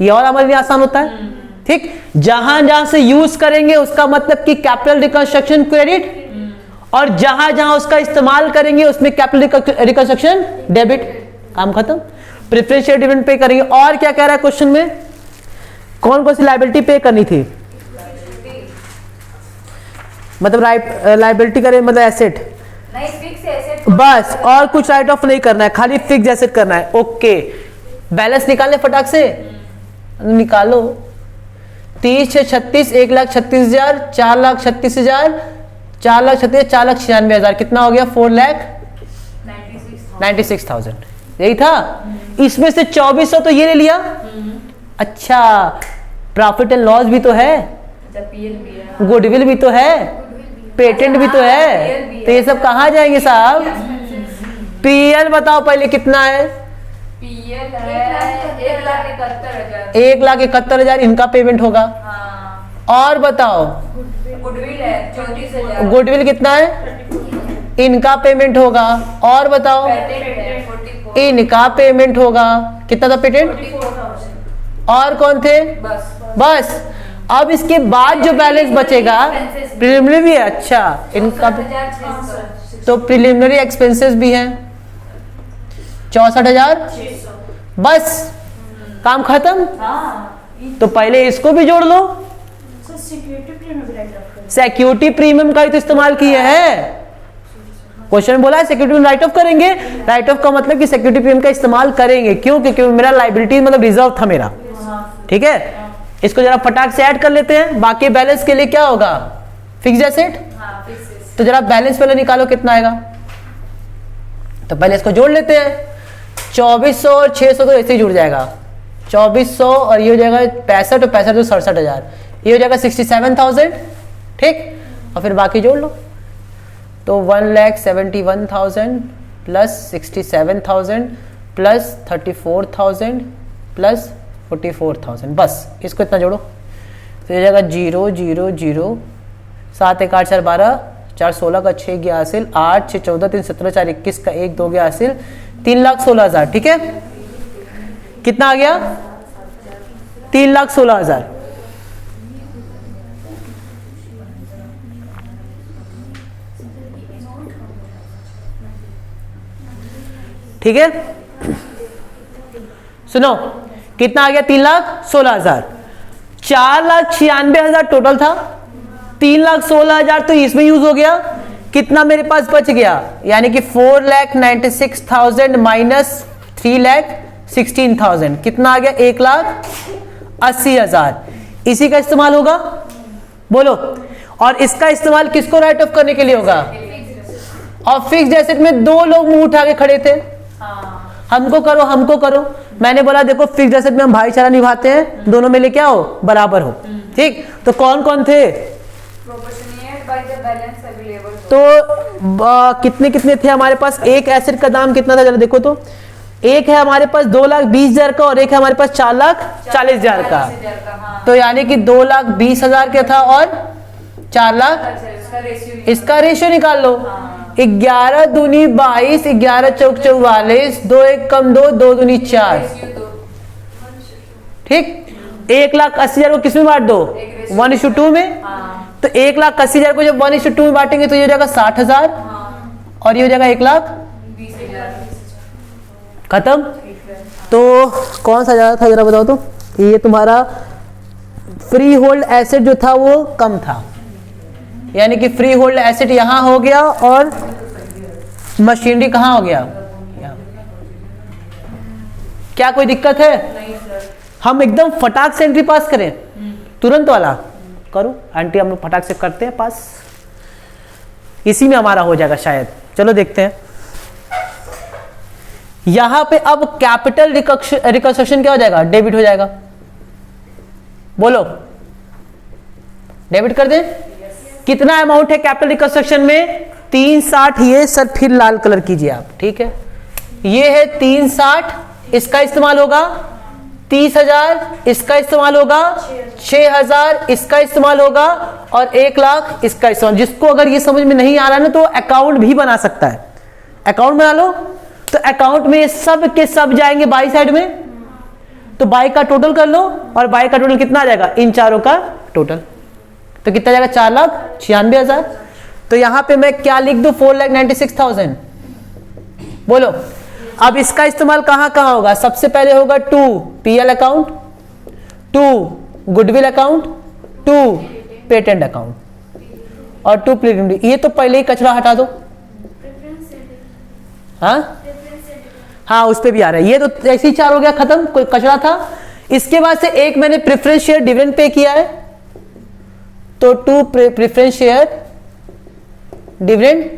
ये और हमारे लिए आसान होता है। ठीक, जहां जहां से यूज करेंगे उसका मतलब कि कैपिटल रिकंस्ट्रक्शन क्रेडिट, और जहां जहां उसका इस्तेमाल करेंगे उसमें कैपिटल रिकंस्ट्रक्शन डेबिट। काम खत्म। प्रेफरेंशियल डिविडेंड पे करेंगे। और क्या कह रहा है क्वेश्चन में, कौन कौन सी लायबिलिटी पे करनी थी, मतलब लायबिलिटी करें मतलब एसेट, नहीं फिक्स एसेट बस, और कुछ राइट ऑफ नहीं करना है, खाली फिक्स एसेट करना है। ओके, बैलेंस निकालने फटाक से निकालो। 30 से 36, 1,36,000, 4,36,000, 4,36,000, 4,96,000, कितना हो गया, 4,96,000। यही था। इसमें से 2,400 तो ये ले लिया। अच्छा, प्रॉफिट एंड लॉस भी तो है, गुडविल भी तो है, पेटेंट भी तो है, तो ये सब कहाँ जाएंगे साहब। पीएल बताओ पहले कितना है, पीएल है 1,71,000। 1,71,000 इनका पेमेंट होगा। हाँ। और बताओ गुडविल है 34,000। गुडविल कितना है, इनका पेमेंट होगा। और बताओ पेटेंट है 44। इनका पेमेंट होगा। कितना था पेटेंट, 44,000। और कौन थे, बस। अब इसके बाद जो बैलेंस बचेगा, प्रिलिमिनरी भी है। अच्छा, इनका 64,600। तो प्रिलिमिनरी एक्सपेंसेस भी हैं 64,000। 600। बस, काम खत्म। हाँ। तो पहले इसको भी जोड़ लो। सर सिक्योरिटी प्रीमियम भी राइट ऑफ करें। सिक्योरिटी प्रीमियम का ही तो इस्तेमाल किए हैं। क्वेश्चन बोला है सिक्योरिटी प्रीमियम राइट ऑफ करेंगे। राइट ऑफ का मतलब कि सिक्योरिटी प्रीमियम का इस्तेमाल करेंगे। क्यों, क्योंकि मेरा लायबिलिटी मतलब रिजर्व था मेरा। ठीक है, इसको जरा फटाक से ऐड कर लेते हैं। बाकी बैलेंस के लिए क्या होगा, फिक्स एसेट। हाँ, फिक्स एसेट। तो जरा बैलेंस पहले निकालो कितना आएगा। तो पहले इसको जोड़ लेते हैं। 2,400 और 600 तो ऐसे ही जुड़ जाएगा। 2,400 और ये हो जाएगा 65 और 65 तो 67,000, ये हो जाएगा 67,000। ठीक, और फिर बाकी जोड़ लो। तो 1,71,000 प्लस 67,000 प्लस 34,000 प्लस 44,000, बस इसको इतना जोड़ो। तो ये जाएगा 0 0 0, 7 1 8 4 12, 4 16 का 6 गया हासिल, 8 6 14 3 17 4 21 का 1 2 गया हासिल, 3,16,000। ठीक है, कितना आ गया, 3,16,000। ठीक है, सुनो कितना आ गया, 3,16,000। 4,96,000 टोटल था, 3,16,000 तो इसमें यूज हो गया। कितना मेरे पास बच गया, यानी कि 4,96,000 माइनस 3,16,000, कितना आ गया, 1,80,000। इसी का इस्तेमाल होगा, बोलो। और इसका इस्तेमाल किसको राइट ऑफ करने के लिए होगा, और फिक्स्ड एसेट में दो लोग मुंह उठा के खड़े थे, हमको करो हमको करो। मैंने बोला देखो फिक्स्ड एसेट में हम भाईचारा निभाते हैं, दोनों में ले क्या हो, बराबर हो। ठीक, तो कौन कौन थे, proportionate bye the balance available. तो कितने कितने थे हमारे पास। एक एसेट का दाम कितना था जरा देखो तो, एक है हमारे पास 2,20,000 का और एक है हमारे पास 4,40,000 का। तो यानी कि 2,20,000 का था और 4 लाख, इसका रेशियो निकाल लो। 11 दूनी 22, 11 चौक 44, 2 1 कम 2, 2 दूनी 4। ठीक, 1,80,000 को किस में बांट दो, 1:2 में। तो 1,80,000 को जब 1:2 में बांटेंगे तो ये हो जाएगा 60,000 और ये हो जाएगा 1,20,000। खत्म। तो कौन सा ज्यादा था जरा बताओ तो। ये तुम्हारा फ्री होल्ड एसेट जो था वो कम था, यानी कि फ्री होल्ड एसेट यहां हो गया और मशीनरी कहां हो गया, क्या कोई दिक्कत है। नहीं सर। हम एकदम फटाक से एंट्री पास करें, तुरंत वाला करो आंटी, हम लोग फटाक से करते हैं पास, इसी में हमारा हो जाएगा शायद। चलो देखते हैं। यहां पे अब कैपिटल रिकंस्ट्रक्शन क्या हो जाएगा, डेबिट हो जाएगा। बोलो, डेबिट कर दें। कितना अमाउंट है कैपिटल रिकंस्ट्रक्शन में, 360। ये सर फिर लाल कलर कीजिए आप, ठीक है। ये है 360, इसका इस्तेमाल होगा 30,000 इसका इस्तेमाल होगा, 6,000 इसका इस्तेमाल होगा और 1,00,000 इसका इस्तेमाल। जिसको अगर ये समझ में नहीं आ रहा ना तो अकाउंट भी बना सकता है, अकाउंट बना लो। तो अकाउंट में सब के सब जाएंगे बाई साइड में, तो बाई का टोटल कर लो और बाई का टोटल कितना आ जाएगा, इन चारों का टोटल। तो कितना जाएगा, 4,96,000। तो यहां पे मैं क्या लिख दूं, 4,96,000। बोलो अब इसका इस्तेमाल कहां कहां होगा। सबसे पहले होगा 2 PL account, 2 goodwill account, 2 patent account और 2 प्रीलिमिनरी। ये तो पहले ही कचरा हटा दो। हाँ उस पे भी आ रहा है। ये तो ऐसे ही 4 हो गया, खत्म, कोई कचरा था। इसके बाद से एक मैंने प्रेफरेंस शेयर डिविडेंड पे किया है, तो 2 प्रेफरेंस शेयर डिविडेंड।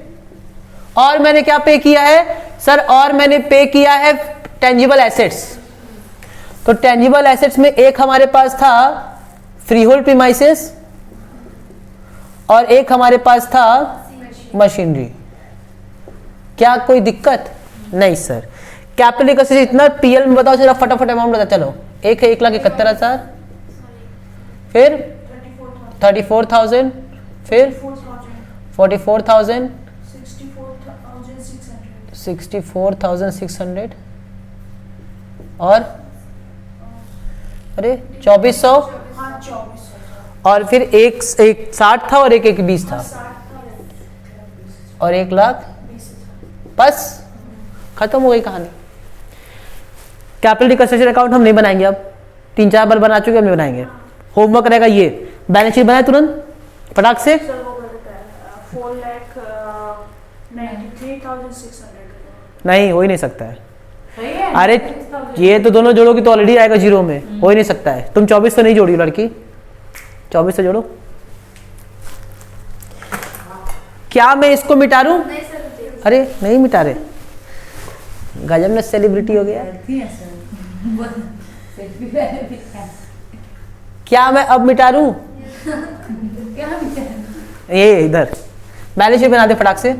और मैंने क्या पे किया है सर, और मैंने पे किया है टेंजिबल एसेट्स। तो टेंजिबल एसेट्स में एक हमारे पास था फ्री होल्ड प्रीमाइसेस और एक हमारे पास था मशीनरी। क्या कोई दिक्कत नहीं सर। कैपिटल इक्विटी इतना पीएल में बताओ जरा फटाफट अमाउंट बता। चलो एक है 1,71,000, फिर 34,000, फिर 44,000, 64,600 और अरे 2,400 और फिर एक 60 था और एक 20 था और 1,00,000। बस खत्म हो गई कहानी। कैपिटल रिकंस्ट्रक्शन अकाउंट हम नहीं बनाएंगे, अब 3-4 बार बना चुके, हम नहीं बनाएंगे। होमवर्क रहेगा ये, बैलेंस शीट बनाए तुरंत फटाक से। 4,93,600 नहीं हो ही नहीं सकता है। अरे ये तो दोनों जोड़ोगे तो ऑलरेडी आएगा जीरो में, हो ही नहीं सकता है। तुम 2400 नहीं जोड़ी लड़की, 2400 जोड़ो। क्या मैं इसको मिटा दूं? अरे नहीं मिटा रहे, गजब में सेलिब्रिटी हो गया। क्या मैं अब मिटा दूं? ये इधर बैलेंस शीट बना दे फटाक से।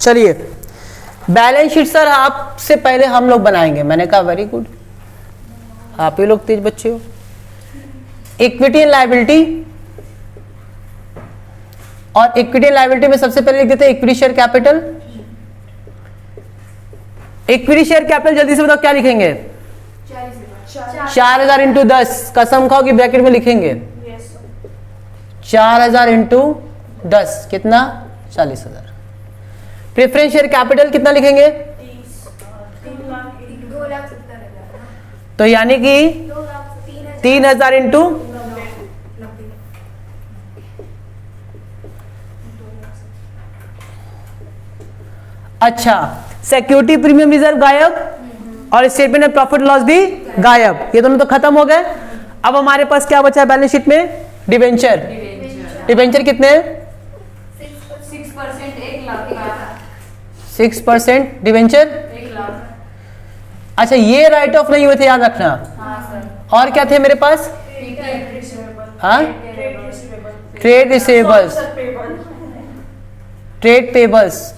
चलिए बैलेंस शीट सर आपसे पहले हम लोग बनाएंगे। मैंने कहा वेरी गुड, आप ही लोग तेज बच्चे हो। इक्विटी एंड लायबिलिटी, और इक्विटी एंड लायबिलिटी में सबसे पहले लिख देते हैं equity share capital. Equity share capital जल्दी से बताओ क्या लिखेंगे? 4,000 इंटू 10। कसम खाओ कि ब्रैकेट में लिखेंगे 4,000 इंटू 10 कितना? 40,000। प्रेफरेंस शेयर कैपिटल कितना लिखेंगे? 2,70,000। तो यानी कि 3,000 इंटू, अच्छा सिक्योरिटी प्रीमियम रिजर्व गायब और स्टेटमेंट ऑफ प्रॉफिट लॉस भी गायब। ये दोनों तो खत्म हो गए। अब हमारे पास क्या बचा है बैलेंस शीट में? डिबेंचर। डिबेंचर कितने? 6%, 1,00,000। 6% डिबेंचर। 1,00,000। अच्छा ये राइट ऑफ नहीं हुए थे, याद रखना। हाँ सर। और क्या थे मेरे पास? हाँ ट्रेड रिसीवेबल्स, ट्रेड पेबल्स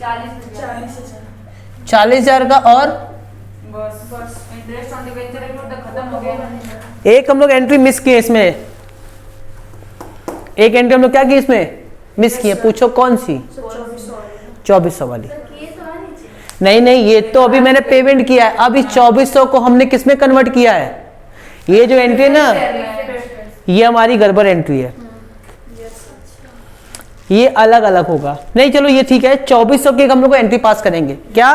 40,000 का, और बस इंटरेस्ट ऑन डिबेंचर तो खत्म हो गया। एक हम लोग एंट्री मिस किए इसमें, एक एंट्री हम लोग क्या की इसमें मिस किए, पूछो कौन सी? 2400 वाली। नहीं नहीं ये तो अभी मैंने पेमेंट किया है। अब इस 2400 को हमने किस में कन्वर्ट किया है? ये जो एंट्री है ना ये हमारी गड़बड़ एंट्री है, ये अलग अलग होगा। नहीं चलो ये ठीक है, 2400 की हम लोग को एंट्री पास करेंगे। क्या?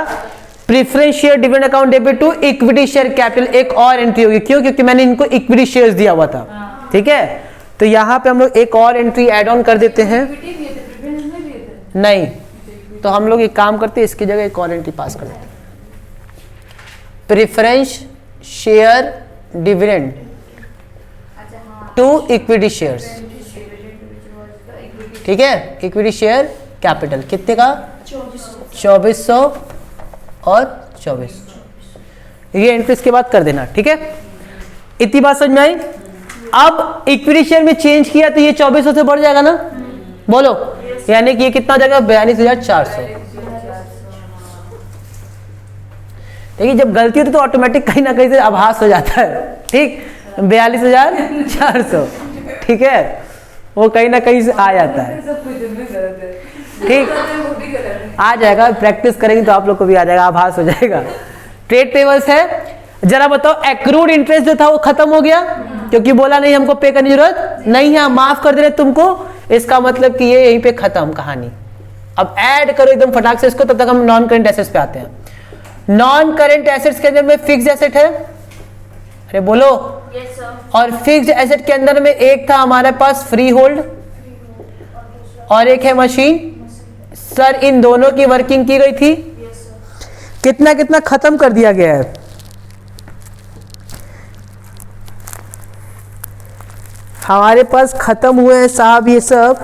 Preference share dividend account debit to equity share capital, एक और एंट्री होगी। क्यों? क्योंकि मैंने इनको इक्विटी शेयर्स दिया हुआ था। ठीक है, तो यहां पे हम लोग एक और एंट्री ऐड ऑन कर देते हैं। नहीं तो हम लोग एक काम करते हैं, इसकी जगह एक और एंट्री पास कर देते हैं। Preference share dividend to equity shares, ठीक है। इक्विटी शेयर कैपिटल कितने का? 2400 और 2400। ये एंट्रीज के बाद कर देना, ठीक है। इतनी बात समझ में आई। अब इक्विटी शेयर में चेंज किया तो ये 2400 से बढ़ जाएगा ना, बोलो, यानी कि ये कितना हो जाएगा? 42,400। देखिए जब गलती होती है तो ऑटोमेटिक कहीं ना कहीं से आभास हो जाता है, ठीक। 42,400, ठीक है, वो कहीं ना कहीं से आ जाता है, ठीक। आ जाएगा, प्रैक्टिस करेंगे तो आप लोग को भी आ जाएगा, आभास हो जाएगा। ट्रेड पेबल्स है, जरा बताओ एक्रूड इंटरेस्ट जो था वो खत्म हो गया, क्योंकि बोला नहीं हमको पे करने की जरूरत नहीं है, माफ कर दे रहे तुमको। इसका मतलब कि ये यहीं पे खत्म कहानी। अब ऐड करो एकदम फटाक से इसको, तब तक हम नॉन करेंट एसेट्स पे आते हैं। नॉन करेंट एसेट्स के अंदर में फिक्स एसेट है, अरे बोलो। Yes, sir. और फिक्स्ड एसेट के अंदर में एक था हमारे पास फ्री होल्ड और एक है मशीन। सर इन दोनों की वर्किंग की गई थी, Yes, sir. कितना कितना खत्म कर दिया गया है। हमारे पास खत्म हुए हैं साहब ये सब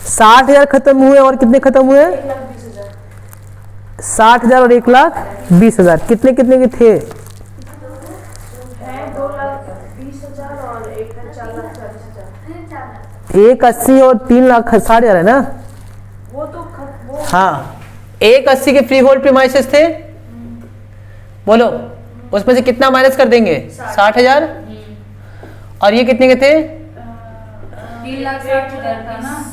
60,000 खत्म हुए, और कितने खत्म हुए? 60,000 और 1,20,000। कितने कितने के थे? है 2,20,000 और एक है 4,40,000। 1,80 और 3,60,000 है ना। वो तो वो हाँ, 1,80 के फ्री होल्ड प्रीमाइसेस थे, बोलो उसमें से कितना माइनस कर देंगे? 60,000। और ये कितने के थे? 3,60,000 था ना,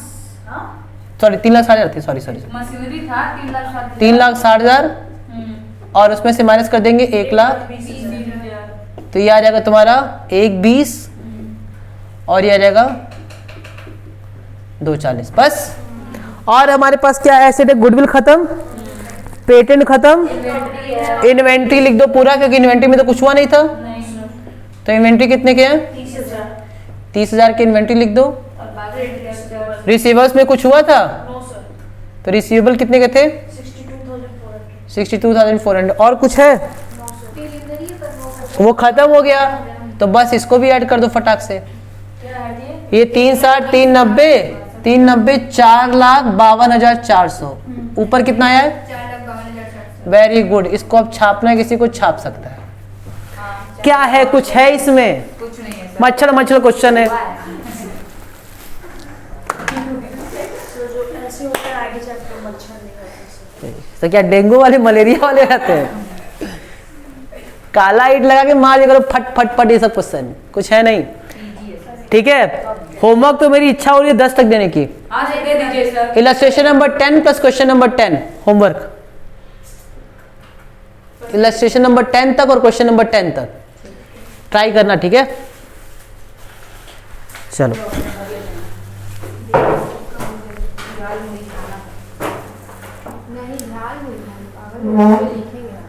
सॉरी 3,60,000 थे, सॉरी मशीनरी था 3,60,000। 3,60,000 और उसमें से माइनस कर देंगे 1,20,000, तो ये आ जाएगा तुम्हारा 1,20 और ये आ जाएगा 2,40 बस। और हमारे पास क्या एसेट है? गुडविल खत्म, पेटेंट खत्म, इन्वेंट्री लिख दो पूरा, क्योंकि इन्वेंट्री में तो कुछ हुआ नहीं था। तो इन्वेंट्री कितने के हैं? 30,000 की इन्वेंट्री लिख दो। रिसीवर्स में कुछ हुआ था? तो रिसीवेबल कितने के थे? 62,400। और कुछ है? वो खत्म हो गया, तो बस इसको भी ऐड कर दो फटाक से। ये 3,60, 3,90, 3,90, 4,52,400। ऊपर कितना आया है? 4,52,400। Very good. इसको अब छापना है, किसी को छाप सकता है। क्या है? कुछ है इसमें? कुछ नहीं है सर। मच्छर मच्छर क्वेश्चन है। तो जो ऐसे होता है आगे जाकर मच्छर निकलते हैं। तो क्या डेंगू वाले मलेरिया वाले रहते हैं? काला ईट लगा के मार दिया करो, फट फट फट। ये सब क्वेश्चन कुछ है नहीं, ठीक है। होमवर्क तो मेरी इच्छा हो रही है 10 तक देने की। हाँ सर, दे दीजिए sir. Illustration number 10 plus question number 10 homework. Illustration number 10 तक और क्वेश्चन नंबर 10 तक ट्राई करना, ठीक है। चलो नहीं लाल हुई पागल लिखेंगे।